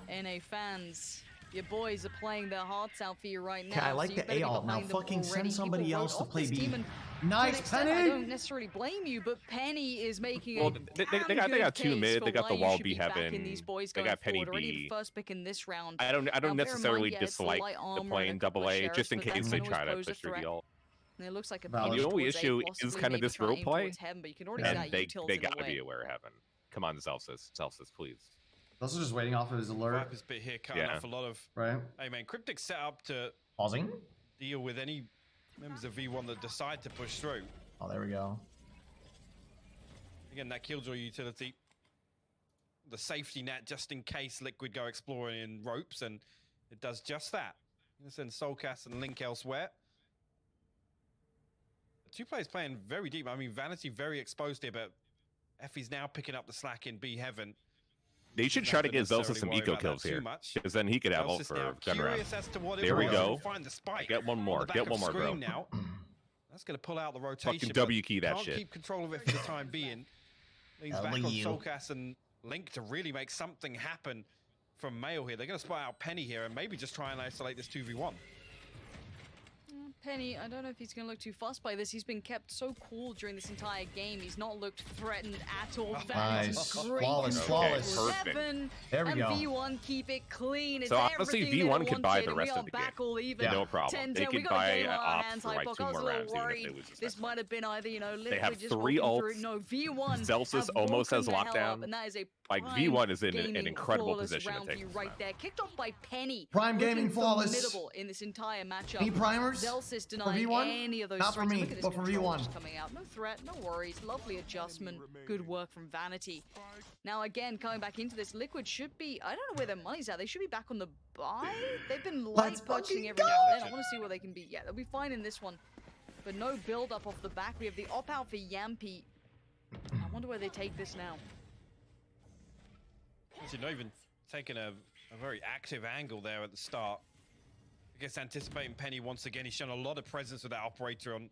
NA fans, your boys are playing their hearts out for you right now. Okay, I like so you the better be A alt now. behind them Fucking already. send somebody People else wrote to off play this B. team, and to an Nice, extent, Penny. I don't necessarily blame you, but Penny is making Well, a they got two case mid. for They got why the you wall should B be backing heaven. these boys They going got Penny forward. Already the B. first pick in this round. I don't Now, bear in necessarily mind, yeah, it's the dislike light the armor and playing a couple double of A, sheriffs, just in but that case can they always try to pose a push through threat. the ult. And it looks like a Valid. push The only towards A, issue is possibly kind of maybe this try rope aim play, towards heaven, but you can already see and that they utility gotta away. be aware of heaven. Come on, Zelsis, please. Also just waiting off of his alert. Viper's bit here cutting off a lot of. Right. Hey man, Cryptic's set up to Pausing. deal with any members of V1 that decide to push through. Oh, there we go. Again, that killjoy utility, the safety net just in case Liquid go exploring in ropes, and it does just that. Gonna send Soulcast and Link elsewhere. The two players playing very deep. I mean, Vanity very exposed here, but Effie's now picking up the slack in B heaven. They should try to get Zelsis some eco kills here, because then he could have ult for gun round. There we go. Find the spike. Get one more. Get one more, bro. Now. That's going to pull out the rotation. Fucking W key that can't shit. Keep control of it for the time being. Leans back on Soulcast and Link to really make something happen from Mail here. They're going to spot out Penny here and maybe just try and isolate this 2v1. Penny, I don't know if he's going to look too fussed by this. He's been kept so cool during this entire game. He's not looked threatened at all. Nice. Great Flawless, flawless. Seven, there we go. And V1 keep it clean. It's so honestly, V1 could buy the rest of the back game. all even. Yeah. No problem. 10, they could buy ops for like 2 more rounds even if they lose this. This might have been either, you know, they have just 3 ults. through. No, V1 Zelsis almost has lockdown. And that is a like V1 is in an incredible position to take right there. Kicked off by Penny. Prime gaming flawless. In this entire matchup. Any primers? Zelsis for V1? any of those Not for me, but for V1. Coming out. No threat, no worries. Lovely adjustment. Good work from Vanity. Now again, coming back into this, Liquid should be, I don't know where their money's at. They should be back on the buy. They've been light purchasing every now and then. I want to see where they can be. Yeah, they'll be fine in this one. But no build up off the back. We have the op out for Yampy. I wonder where they take this now. Actually, not even taking a very active angle there at the start. I guess anticipating Penny once again. He's shown a lot of presence with that operator on.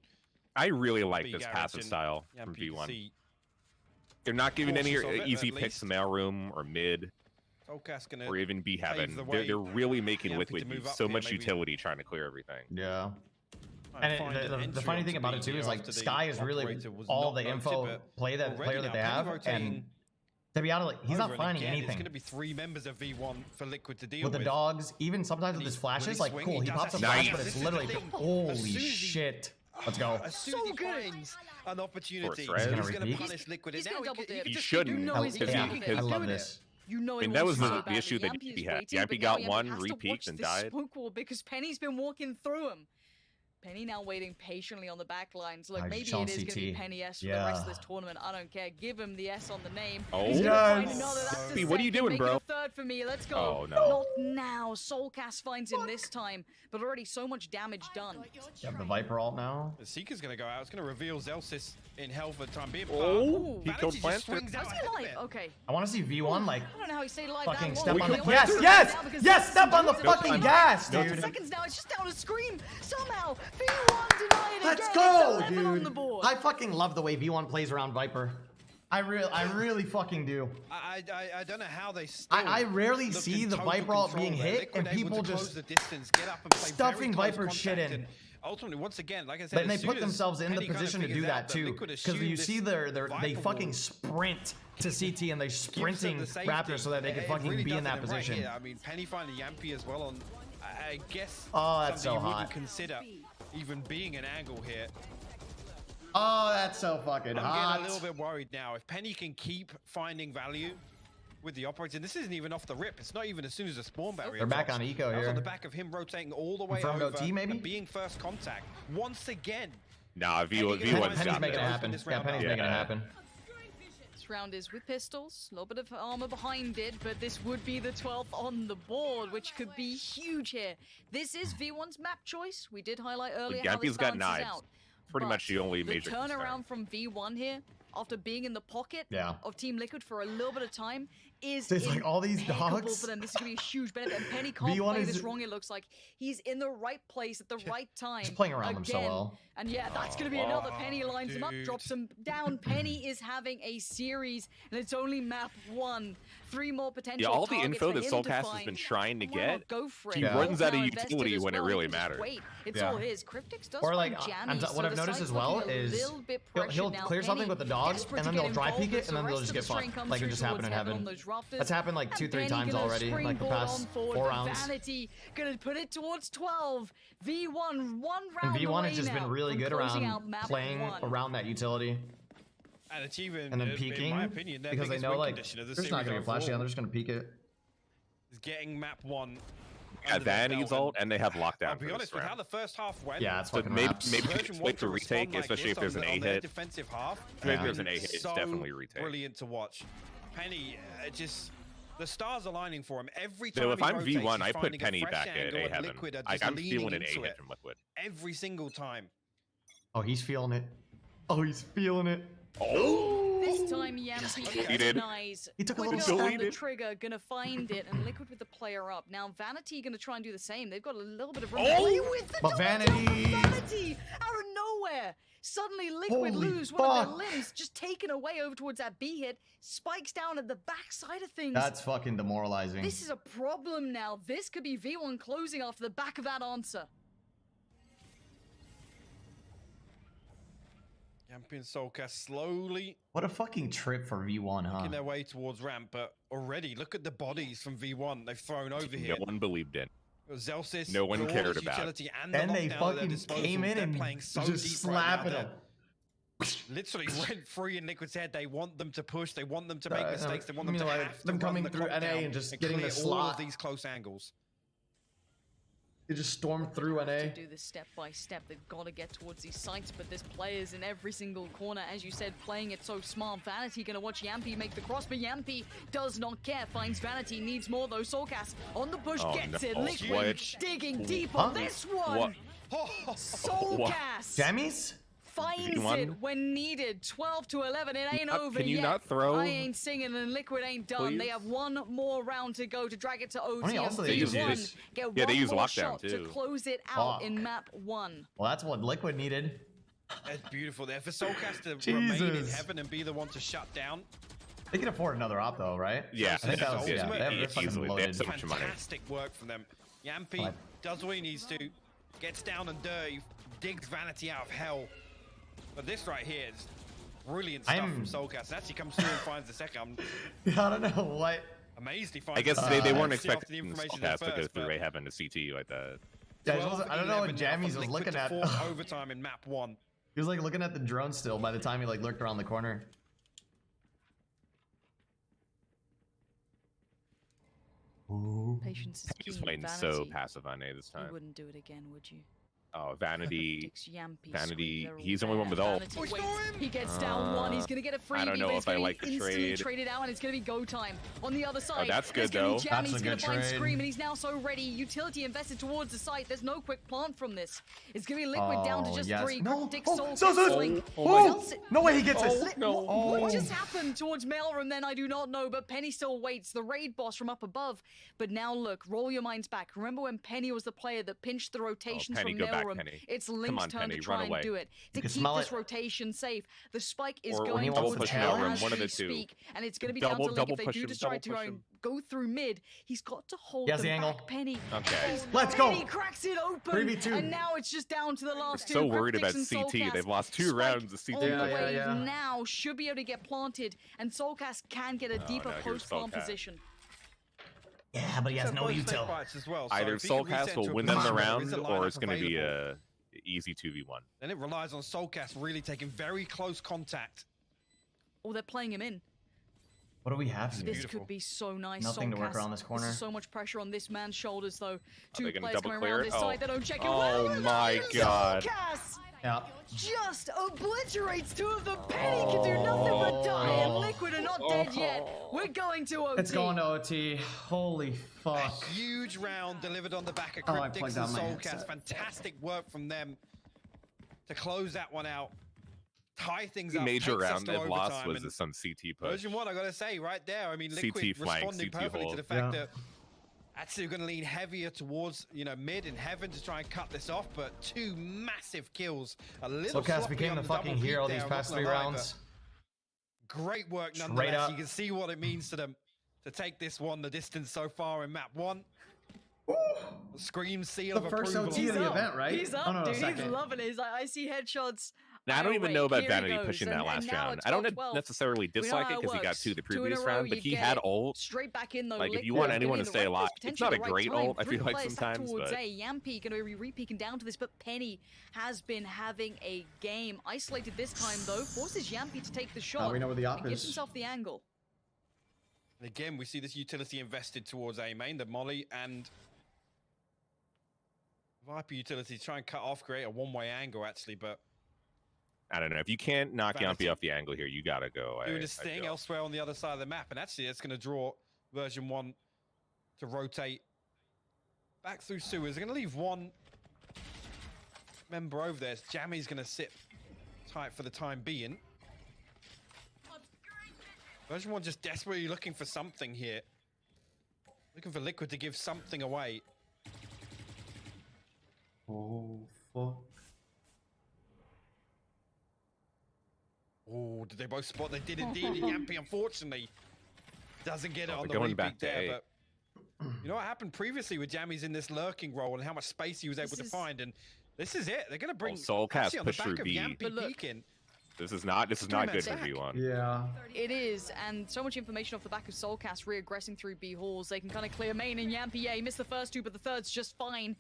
I really like this passive style from V1. They're not giving any easy picks to mailroom or mid, or even B heaven. They're really making Liquid use so much utility trying to clear everything. Yeah. And the funny thing about it too is like Sky is really all the info player that they have, and to be honest, like, he's not finding anything. It's going to be 3 members of V1 for Liquid to deal with. The dogs, even sometimes with his flashes, like cool, he pops up flash, but it's literally holy shit. Let's go. As soon as he finds an opportunity, he's going to punish Liquid. He's going to double dip. He shouldn't. I love this. You know and that was the issue that he had. Yampy got one, re-peeked, and died. Smoke wall because Penny's been walking through him. Penny now waiting patiently on the back lines. Look, maybe it is going to be Penny S for the rest of this tournament. I don't care. Give him the S on the name. Oh, yes. What are you doing, bro? Third for me. Let's go. Oh, no. Not now. Soulcast finds him this time, but already so much damage done. You have the Viper ult now. The Seeker's going to go out. It's going to reveal Zelsis in hell for the time being. Oh, he killed Plant. Okay. I want to see V1 like I don't know how he stayed alive fucking that step long. on the yes, step on the fucking gas, dude. Seconds now. It's just down to scream. Somehow V1 denied it. Let's go, dude. I fucking love the way V1 plays around Viper. I really fucking do. I don't know how they still I rarely see the Viper ult being hit and people just stuffing Viper shit in. Ultimately, once again, like I said, but they put themselves in the position to do that too, because you see they fucking sprint to CT and they're sprinting Raptor so that they can fucking be in that position. Yeah, I mean, Penny finding Yampy as well on, I guess. Oh, that's so you hot. Wouldn't consider even being an angle here. Oh, that's so fucking hot. I'm getting a little bit worried now. If Penny can keep finding value with the operator, and this isn't even off the rip. It's not even as soon as the spawn barrier. They're back on eco here. On the back of him rotating all the way over maybe? and being first contact once again. Nah, V1's Penny's making it happen. Yeah, Penny's making it happen. This round is with pistols, a little bit of armor behind it, but this would be the 12th on the board, which could be huge here. This is V1's map choice. We did highlight earlier how this got balances knives. out. Pretty much the only major turnaround from V1 here, after being in the pocket of Team Liquid for a little bit of time, is like all these dogs for them. This is gonna be a huge benefit, and Penny can't play this wrong. It looks like he's in the right place at the right time. He's playing around them so well. And yeah, that's gonna be another. Penny lines him up, drops him down. Penny is having a series, and it's only map 1. 3 more potential. Yeah, all the info that Soulcast has been trying to get, he runs out of utility when it really matters. It's all his. Cryptics does or like, jammy, what I've noticed as well is he'll clear something with the dogs, and then they'll dry peek it, and then they'll just get fucked. Like it just happened in Heaven. That's happened like 2-3 times already, like the past 4 rounds. Vanity gonna put it towards 12. V1, 1 round. And V1 has just been really good around playing around that utility. And achieving, and then peeking, in my opinion, because they know like there's not gonna be a flash down. They're just gonna peek it. Is getting map 1. Yeah, Vanity's ult, and they have lockdown. I'll be honest with how the first half went. Yeah, it's fucking maybe wait to retake, especially if there's an A hit. Defensive half. Maybe there's an A hit. It's definitely retake. Brilliant to watch. Penny, just the stars aligning for him every time. So if I'm V1, I put Penny back at A Heaven. I'm feeling an A hit from Liquid every single time. Oh, he's feeling it. Oh, he's feeling it. Oh! This time, Yampy denies. He took a little shot on the trigger, gonna find it, and Liquid with the player up. Now Vanity gonna try and do the same. They've got a little bit of room to play with the Vanity out of nowhere. Suddenly, Liquid lose one of their limbs, just taken away over towards that B hit. Spikes down at the back side of things. That's fucking demoralizing. This is a problem now. This could be V1 closing off the back of that answer. Yampy and Soulcast slowly. What a fucking trip for V1, huh? Making their way towards ramp, but already look at the bodies from V1 they've thrown over here. No one believed in. Zelsis, no one cared about. And they fucking came in and just slapping them. Literally went free in Liquid's head. They want them to push. They want them to make mistakes. They want them to have them coming through NA and just getting the slot. All of these close angles. They just stormed through NA. To do this step by step, they've got to get towards these sites, but there's players in every single corner. As you said, playing it so smart. Vanity gonna watch Yampy make the cross, but Yampy does not care. Finds Vanity, needs more though. Soulcast on the push, gets it. Liquid digging deep on this one. Soulcast. Jammies? Finds it when needed. 12-11. It ain't over yet. Can you not throw? I ain't singing and Liquid ain't done. Please? They have one more round to go to drag it to OT. They use lockdown too. To close it out in map 1. Well, that's what Liquid needed. That's beautiful there for Soulcast to remain in Heaven and be the one to shut down. They can afford another op though, right? Yeah, I think that was fantastic work from them. Yampy does what he needs to, gets down and dirty, digs Vanity out of hell. But this right here is brilliant stuff from Soulcast. Actually comes through and finds the second. I don't know what. Amazed he finds. I guess they weren't expecting Soulcast to go through A Heaven to CT like that. Yeah, I don't know what Jammies was looking at. Overtime in map 1. He was like looking at the drone still by the time he like lurked around the corner. Ooh. Patience is key. He's playing so passive on A this time. You wouldn't do it again, would you? Oh, Vanity. Vanity. He's the only one with ult. He gets down one. He's gonna get a freebie. I don't know if I like the trade. Traded out, and it's gonna be go time on the other side. Oh, that's good though. That's a good trade. Scream, and he's now so ready. Utility invested towards the site. There's no quick plant from this. It's gonna be Liquid down to just 3. No. No way he gets it. What just happened towards mailroom? Then I do not know. But Penny still waits. The raid boss from up above. But now look, roll your minds back. Remember when Penny was the player that pinched the rotations from mailroom? It's Link's turn to try and do it. To keep this rotation safe. The spike is going towards one of the two. And it's going to be down to Link if they do decide to go through mid. He's got to hold the back Penny. Okay. Let's go. Penny cracks it open. 3v2. And now it's just down to the last two. So worried about CT. They've lost 2 rounds of CT. Now should be able to get planted. And Soulcast can get a deeper post-plant position. Yeah, but he has no util. Well, either Soulcast will win them the round, or it's going to be a easy 2v1. Then it relies on Soulcast really taking very close contact. Oh, they're playing him in. What do we have here? This could be so nice. Nothing to work around this corner. So much pressure on this man's shoulders, though. 2 they gonna players double going clear around this side. They don't check it. Oh my god. Yeah. Just obliterates two of them. Penny can do nothing but die, and Liquid are not dead yet. We're going to OT. It's going to OT. Holy fuck. A huge round delivered on the back of Cryptics and Soulcast. Fantastic work from them to close that one out. Tie things up. Major round they've lost was some CT push. Version 1, I gotta say, right there. I mean, Liquid CT flank, responding CT perfectly hold. to the fact that actually we're gonna lean heavier towards, you know, mid and heaven to try and cut this off, but two massive kills. A little Soulcast became the fucking hero these past 3 rounds. Great work nonetheless. You can see what it means to them to take this one the distance so far in map 1. Scream seal of approval. The first OT of the event, right? He's up, dude. He's loving it. He's like, I see headshots. Now, I don't even know about Vanity pushing that last round. I don't necessarily dislike it because he got 2 the previous round, but he had ult. Straight back in though. Like, if you want anyone to stay alive, it's not a great ult, I feel like sometimes, but... Yampy going to be re-peeking down to this, but Penny has been having a game. Isolated this time, though. Forces Yampy to take the shot. We know where the op is. Gives himself the angle. And again, we see this utility invested towards A main, the Molly and... Viper utility try and cut off, create a one-way angle, actually, but... I don't know. If you can't knock Yampy off the angle here, you gotta go. Doing this thing elsewhere on the other side of the map, and actually it's going to draw Version 1 to rotate back through sewers. They're going to leave one member over there. Jammy's going to sit tight for the time being. Version 1 just desperately looking for something here. Looking for Liquid to give something away. Oh, fuck. Oh, did they both spot? They did indeed. And Yampy, unfortunately, doesn't get it on the going repeat back there. But you know what happened previously with Jammy's in this lurking role and how much space he was able to find. And this is it. They're going to bring Soulcast push through B. Peeking. This is not good for V1. Yeah. It is, and so much information off the back of Soulcast re-aggressing through B halls. They can kind of clear main, and Yampy, he missed the first 2, but the third's just fine.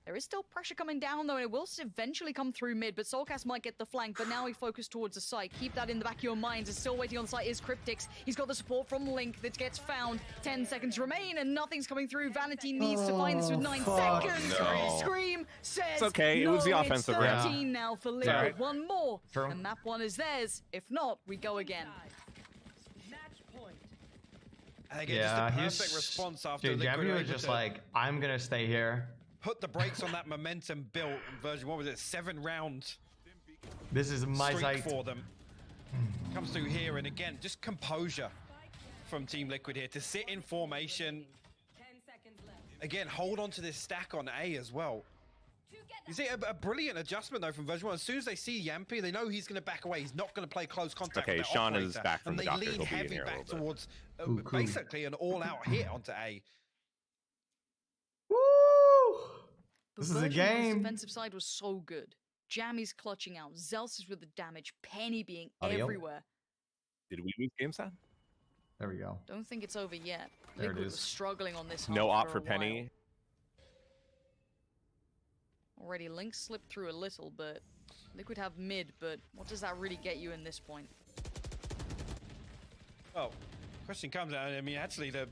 There is still pressure coming down, though, and it will eventually come through mid, but Soulcast might get the flank, but now he focused towards the site. Keep that in the back of your minds. Still waiting on the site is Cryptics. He's got the support from Link that gets found. 10 seconds remain, and nothing's coming through. Vanity needs to find this with 9 seconds. No. Scream says it's okay. No, it was the offensive round. 13 now for Link. Right. One more, and map 1 is theirs. If not, we go again. And again, just a perfect response after Dude, Jamie was just like, I'm going to stay here. Put the brakes on that momentum built in Version 1. Was it 7 rounds? This is my site for them. Comes through here, and again, just composure from Team Liquid here to sit in formation. 10 seconds left. Again, hold on to this stack on A as well. You see a brilliant adjustment though from Version 1. As soon as they see Yampy, they know he's going to back away. He's not going to play close contact. Okay, with Sean operator, is back from the doctor. And they lean heavy back towards basically an all-out hit onto A. This is a game. The defensive side was so good. Jammy's clutching out. Zelsis with the damage. Penny being everywhere. Did we lose GameStop? There we go. Don't think it's over yet. There Liquid it is. was struggling on this. No op for Penny. Already Link slipped through a little, but Liquid have mid. But what does that really get you in this point? Well, question comes out. I mean, actually, the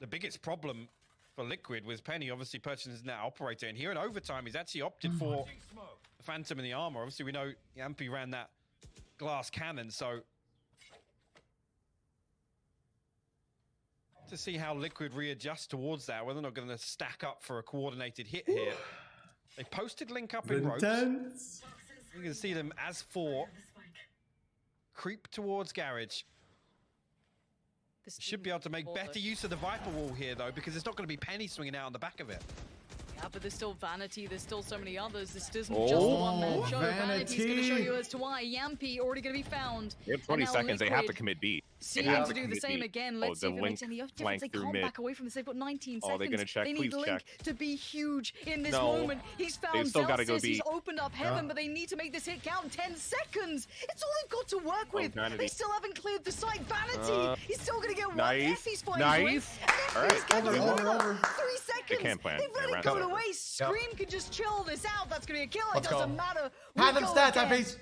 biggest problem for Liquid was Penny obviously purchasing that operator, and here in overtime he's actually opted for the Phantom and the armor. Obviously we know Yampy ran that glass cannon, so to see how Liquid readjusts towards that, whether or not going to stack up for a coordinated hit here. They posted Link up in ropes. You can see them as 4 creep towards garage. Should be able to make better use of the Viper wall here, though, because there's not going to be Penny swinging out on the back of it. Yeah, but there's still Vanity. There's still so many others. This isn't just a one-man show. Vanity's going to show you as to why. Yampy already going to be found. They have 20 seconds. They have to commit B. Seem to do the same again. Let's see if it makes any difference. They can't back away from this. They've got 19 seconds. They're gonna check. They need Please Link check. to be huge in this moment. He's found Zelsis. He's opened up heaven, but they need to make this hit count. 10 seconds. It's all they've got to work with. They still haven't cleared the site. Vanity. He's still going to get one. Effie's finding Link. All right. Over. 3 seconds. They can't plan. They've let it go to waste. Scream can just chill this out. That's going to be a kill. It Let's doesn't matter. Have them stats, Effies.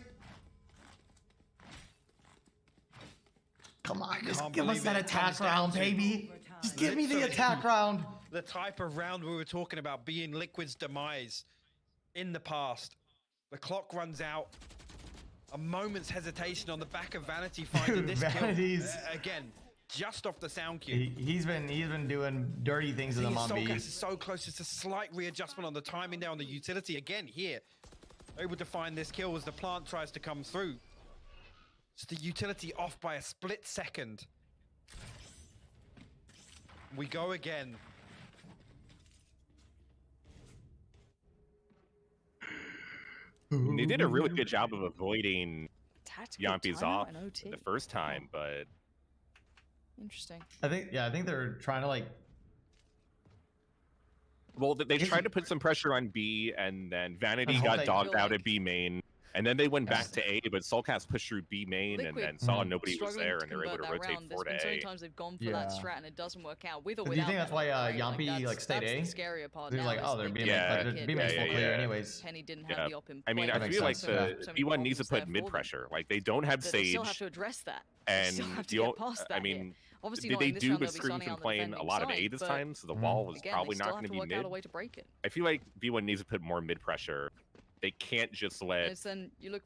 Come on, just give us that attack round, baby. Just give me the attack round. The type of round we were talking about being Liquid's demise in the past. The clock runs out. A moment's hesitation on the back of Vanity finding this Vanity's kill. Again, just off the sound cue. He's been doing dirty things to them on B. Is so close. Just a slight readjustment on the timing there on the utility. Again, here, able to find this kill as the plant tries to come through. Just the utility off by a split second. We go again. They did a really good job of avoiding Yampi's off the first time, but interesting. I think they're trying to like. Well, they tried to put some pressure on B, and then Vanity got dogged out at B main. And then they went back to A, but Soulcast pushed through B main and then saw nobody was there, and they were able to rotate forward to A. So many times they've gone for that strat and it doesn't work out. With or without. Do you think that's why Yampi like stayed A? That's the scarier part. They're like, oh, they're B main's full clear anyways. Penny didn't have the op in play. I mean, I feel like the B1 needs to put mid pressure. Like they don't have Sage. They still have to address that. And I mean, they do, but Scream's been playing a lot of A this time, so the wall was probably not going to be mid. I feel like B1 needs to put more mid pressure. They can't just let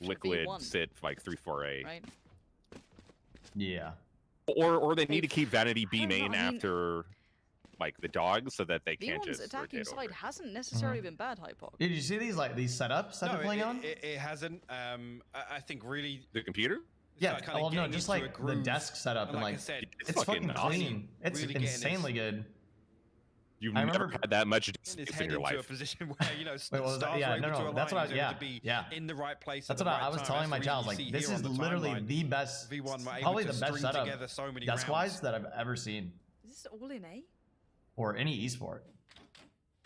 Liquid sit like 3-4A. Right. Yeah. Or they need to keep Vanity B main after like the dogs so that they can't just attacking side hasn't necessarily been bad, Hypok. Did you see these setups that they're playing on? It hasn't. I think really the computer. Yeah. Oh no, just like the desk setup and like it's fucking clean. It's insanely good. You've never had that much space in your life. To a position where, you know, stars were able to that's what to be in the right place. That's what I was telling my child. Like, this is literally the best, probably the best setup desk-wise that I've ever seen. Is this all in A? Or any esport.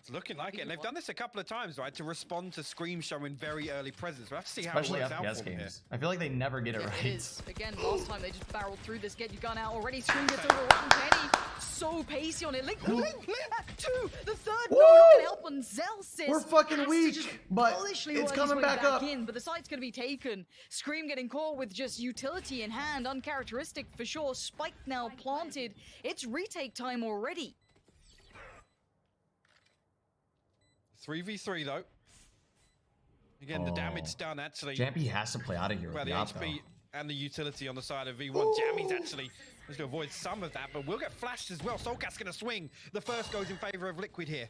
It's looking like it, and they've done this a couple of times, right, to respond to Scream showing very early presence. We'll have to see how it works out for them here. I feel like they never get it right. It is. Again, last time they just barreled through this, get your gun out already. Scream gets overrun. Penny, so pacey on it. Link, two, the third, no, not gonna help on Zelsis. We're fucking weak, but it's coming back up. But the site's gonna be taken. Scream getting caught with just utility in hand, uncharacteristic for sure. Spike now planted. It's retake time already. 3v3 though. Again, the damage done actually. Jampy has to play out of here. Well, the HP and the utility on the side of V1. Jammy's actually has to avoid some of that, but we'll get flashed as well. Soulcast's gonna swing. The first goes in favor of Liquid here.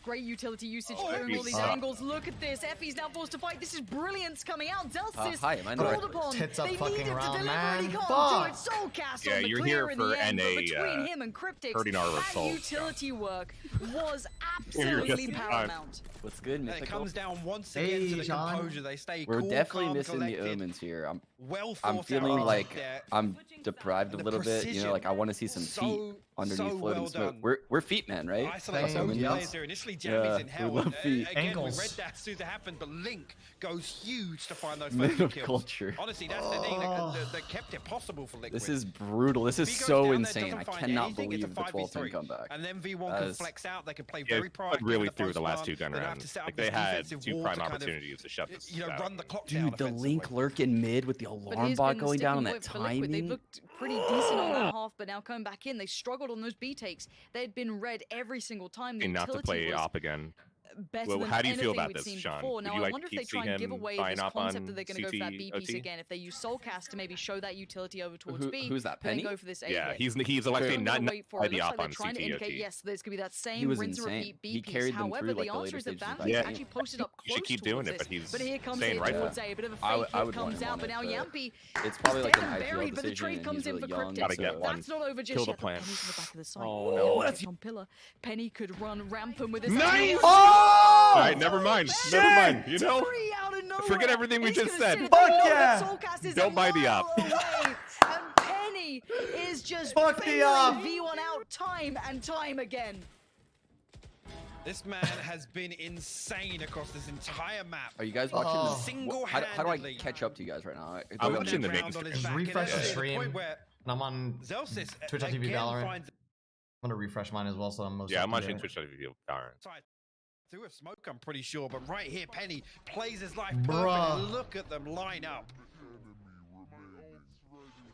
Great utility usage, clearing all these angles. Look at this. Effie's now forced to fight. This is brilliance coming out. Zelsis called upon. Tits up they fucking need him to round, deliver, man. and he can't do it. Soulcast on the you're clear here in for the end, NA, but between him and Cryptics, that utility work was absolutely paramount. What's good, Mythical? It comes down once again to the composure. They stay We're cool, definitely calm, missing collected. the omens here. I'm feeling like I'm deprived a little bit. You know, like I want to see some feet underneath floating smoke. We're feet men, right? Initially, Jammy's in hell. We love feet. Again, we read that soon to happen, but Link goes huge to find those first kills. Culture. Honestly, that's the thing that kept it possible for Liquid. This is brutal. This is so insane. I cannot believe the 12-10 comeback. And then V1 can flex out. They can play very proactive. Really through the last two gun rounds. Like they had two prime opportunities to shut this out. Run the clock down. Dude, the Link lurking mid with the alarm bot going down on that timing. They looked pretty decent on that half, but now coming back in, they struggled on those B takes. They had been red every single time. And not to play op again. Well, how do you feel about this, Sean? Now, I wonder if they try and give away this concept that they're going to go for that B piece again. If they use Soulcast to maybe show that utility over towards B, who's that, Penny? Go for this yeah, he's electing not by the op on CT. Yes, there's going to be that same rinse and repeat B piece. However, the answer is that Vanity actually posted up close keep doing it, but he's here comes saying right towards A. A bit of a fake hit comes out, but now Yampi it's probably like an buried, but the trade comes in for Cryptic. That's not over just yet. Penny's in the back of the site. Oh no, that's on pillar. Penny could run rampant with this. Nice! All right, never mind. Never mind. You know, forget everything we just said. Fuck yeah! Don't buy the op. And Penny is just failing V1 out time and time again. This man has been insane across this entire map. Are you guys watching single-handedly? How do I catch up to you guys right now? I'm watching the main refresh the stream. And I'm on Twitch.tv Valorant. I'm gonna refresh mine as well, so I'm I'm watching Twitch.tv Valorant. Through a smoke, I'm pretty sure, but right here, Penny plays his life perfect. Look at them line up.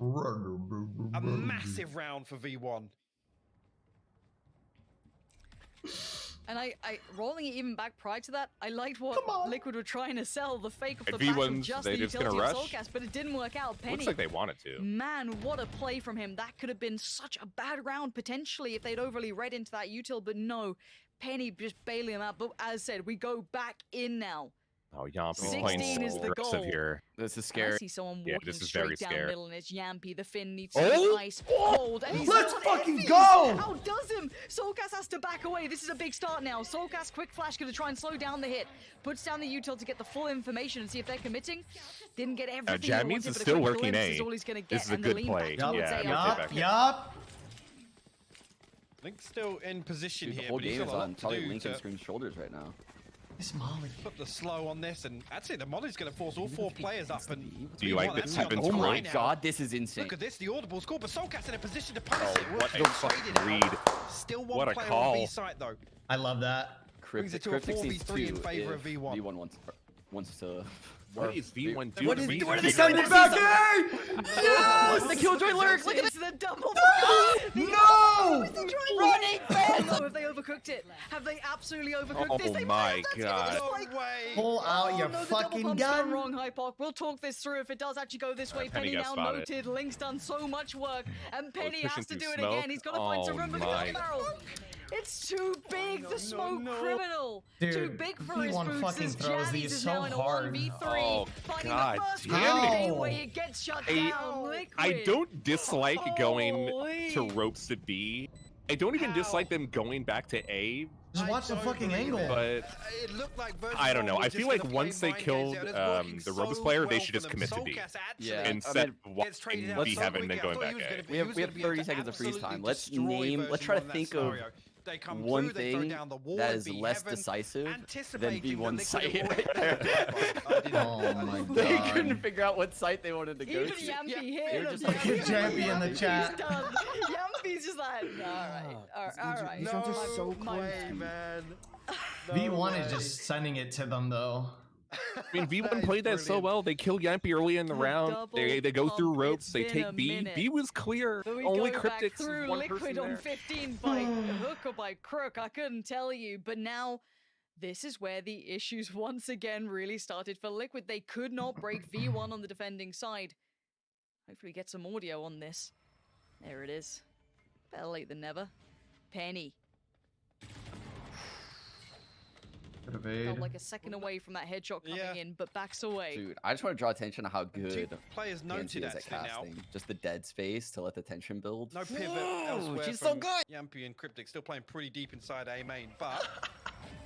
A massive round for V1. And I rolling it even back prior to that, I liked what Liquid were trying to sell, the fake off the back of just the utility of Soulcast, but it didn't work out. Penny, looks like they wanted to. Man, what a play from him. That could have been such a bad round, potentially, if they'd overly read into that util, but no. Penny just bailing him out. But as said, we go back in now. Oh, Yampy's playing so aggressive here. This is scary. I see someone walking this is straight very down scary. middle, and it's Yampy. The Finn needs to be ice cold. And he's Let's not fucking Effie. go! Outdoes him. Soulcast has to back away. This is a big start now. Soulcast quick flash gonna try and slow down the hit. Puts down the util to get the full information and see if they're committing. Didn't get everything. Jammies is still working A. This is a good play. Yup. Link's still in position here. The whole but he's game is got a lot on to probably do Link to and Scream's shoulders right now. This Molly. Put the slow on this, and that's it. The Molly's going to force all 4 players up. And do you like this happens? Oh my god, this is insane. Look at this, the audible's called, but Soulcast in a position to punish it. What a fucking read. Still one player on B site though. I love that. Brings it to a 4v3 in favor of V1. V1 wants to... What is V1 doing? What is They send it back in! Yes! The Killjoy lurks! Look at It's the double. No! Running back! Oh, have they overcooked it? Have they absolutely overcooked this? Oh my god. No way. Pull out your fucking gun. Wrong, Hypoc. We'll talk this through if it does actually go this way. Penny Penny got now spotted. noted. Link's done so much work, and Penny has to pushing do through it smoke. again. He's got to find some room for the my. barrel. It's too big, the smoke criminal. Dude, too big for his V1 boots. fucking His throws Jazzies these is so now in a hard. 1v3. Oh, Finding God the first damn it. gateway, it gets shut down. Liquid. I don't dislike going Holy. to ropes to B. I don't even dislike them going back to A. Just watch the fucking angle. But It looked like I don't know. I Version1 feel was like just once gonna they play killed mind games. It was working the ropes so player, they well should for just them. commit to B. Soulcast actually Yeah, instead of gets traded out B so heaven and then quickly. going I thought back he was A. gonna We have 30 seconds of freeze time. Let's try to think of They come one through, they throw thing down the wall, that is be less heaven, decisive than anticipating V1 that site they right there. Oh my god. They couldn't figure out what site they wanted to go Even to. Yampy They hit were him. just like, Jampy in the chat. He's done. Yampy's just like, alright. These ones are so quick, man. V1 is just sending it to them though. I mean, V1 played that so well. They killed Yampy early in the round. They go through ropes. They take B. B was clear. But we Only go Cryptics. back through One Liquid person on there. 15 by hook or by crook, I couldn't tell you. But now, this is where the issues once again really started for Liquid. They could not break V1 on the defending side. Hopefully get some audio on this. There it is. Better late than never. Penny. Felt like a second away from that headshot coming in, but backs away. Dude, I just want to draw attention to how good players TNZ noted is at actually now. casting. Just the dead space to let the tension build. No pivot elsewhere. She's so good. Yampy and Cryptic still playing pretty deep inside A main, but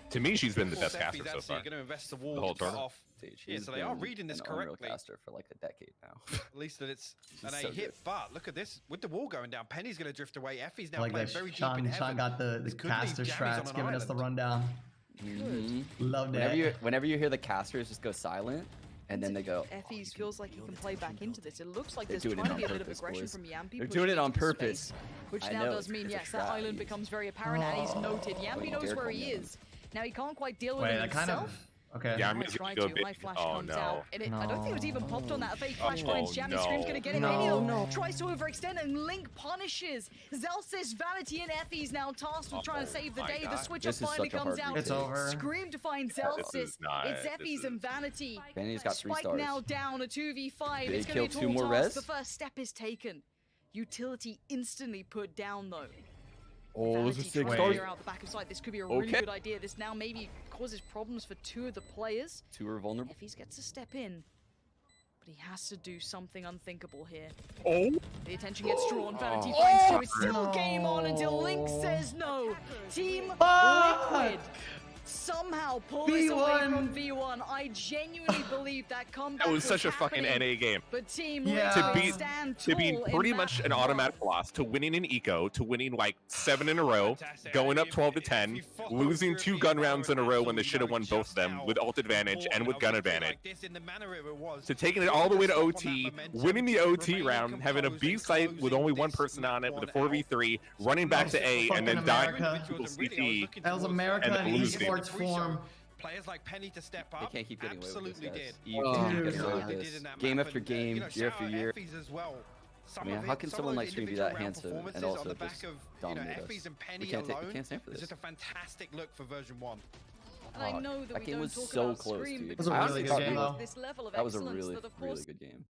To me, she's been the best caster so far. Going to invest the wall The whole tournament. off. Dude, Yeah, she's so they are been reading this an unreal correctly. caster for like a decade now. At least that it's an She's A so hit, good. but look at this. With the wall going down, Penny's going to drift away. Effie's now Like playing that. very deep in Sean heaven. got the This could leave caster Jammies strats, on an giving us the island. rundown. Love that. Whenever you hear the casters just go silent, and then they go. Effie's feels like he can play back into this. It looks like They're there's doing trying it to be on a bit of purpose, aggression boys. from Yampy. They're pushing doing it on into purpose. space, which I now know, does mean, it's a yes, that trap. island becomes very apparent, and he's noted. Yampy knows dare where call he me is. Now he can't quite deal with Wait, it that kind himself. of. Okay. Yeah, I'm Might just try gonna go to. big. My flash Oh comes no. out. And I don't think it was even popped on that. A fake flash Oh, finds Jammy Scream's no. gonna get it. No. Penny though No. tries to overextend and Link punishes. Zelsis, Vanity, and Effie's now tasked with trying to save the my day. The God. switch up This is finally such a comes hard out. It's over. Scream to find This Zelsis. is not- It's this Effie's is- and Vanity. Vanny's got 3 Spike stars. now down a 2v5. They It's gonna be a killed 2 tall more task. res? The first step is taken. Utility instantly put down though. Oh, those are Vanity 6 trying to stars. clear out the back of sight. This could be a really Okay. good idea. This now maybe causes problems for 2 of the players. 2 are vulnerable. Effie's gets to step in, but he has to do something unthinkable here. Oh. The attention gets drawn. Vanity Oh. finds 2. It's still game on until Link says no. Team Liquid somehow pull this away from V1. I genuinely believe that comeback That was such a fucking happening, NA game. But Team Yeah. Liquid stand To be tall in pretty that much an run. automatic loss, to winning an eco, to winning like 7 in a row, going up 12 to 10, losing 2 gun rounds in a row when they should have won both of them with ult advantage and with gun advantage, to taking it all the way to OT, winning the OT round, having a B site with only 1 person on it with a 4v3, running back to A, and then dying to CT. That was America And in losing. esports form. Players like Penny to step up. They can't keep getting away with Absolutely this, did. guys. You can't keep Dude. getting away They with did in this. that Game map, after and, game, you know, year shout after out year. Effies as well. I mean, how can someone like Stream be that handsome and also just dominate us? We can't stand for this. It's just a fantastic look for Version1. And I know that that game was talk so about close, Scream dude. It was a really good game, though. This level of That was a excellence really, that, of course, really good game.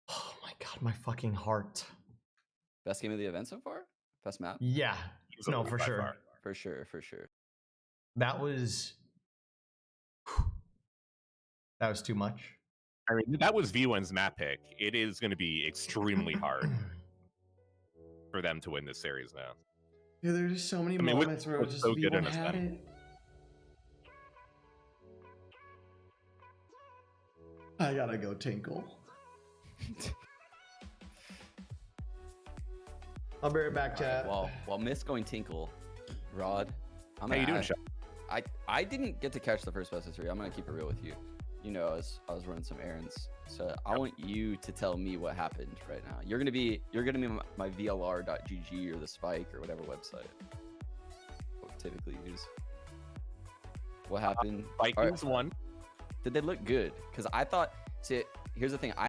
Oh my god, my fucking heart. Best game of the event so far? Best map? Yeah. No, for sure. Far. For sure, for sure. That was too much. I mean, that was V1's map pick. It is going to be extremely hard for them to win this series now. Yeah, there's just so many moments where it was just so good V1 had it. I gotta go tinkle. I'll be right back, chat. While Miss going tinkle, Rod, how you doing, Sean? I didn't get to catch the first best of 3. I'm gonna keep it real with you. You know, I was running some errands, so I want you to tell me what happened right now. You're gonna be my VLR.gg or the Spike or whatever website I typically use. What happened? Vikings won. Did they look good? Because I thought. See, here's the thing.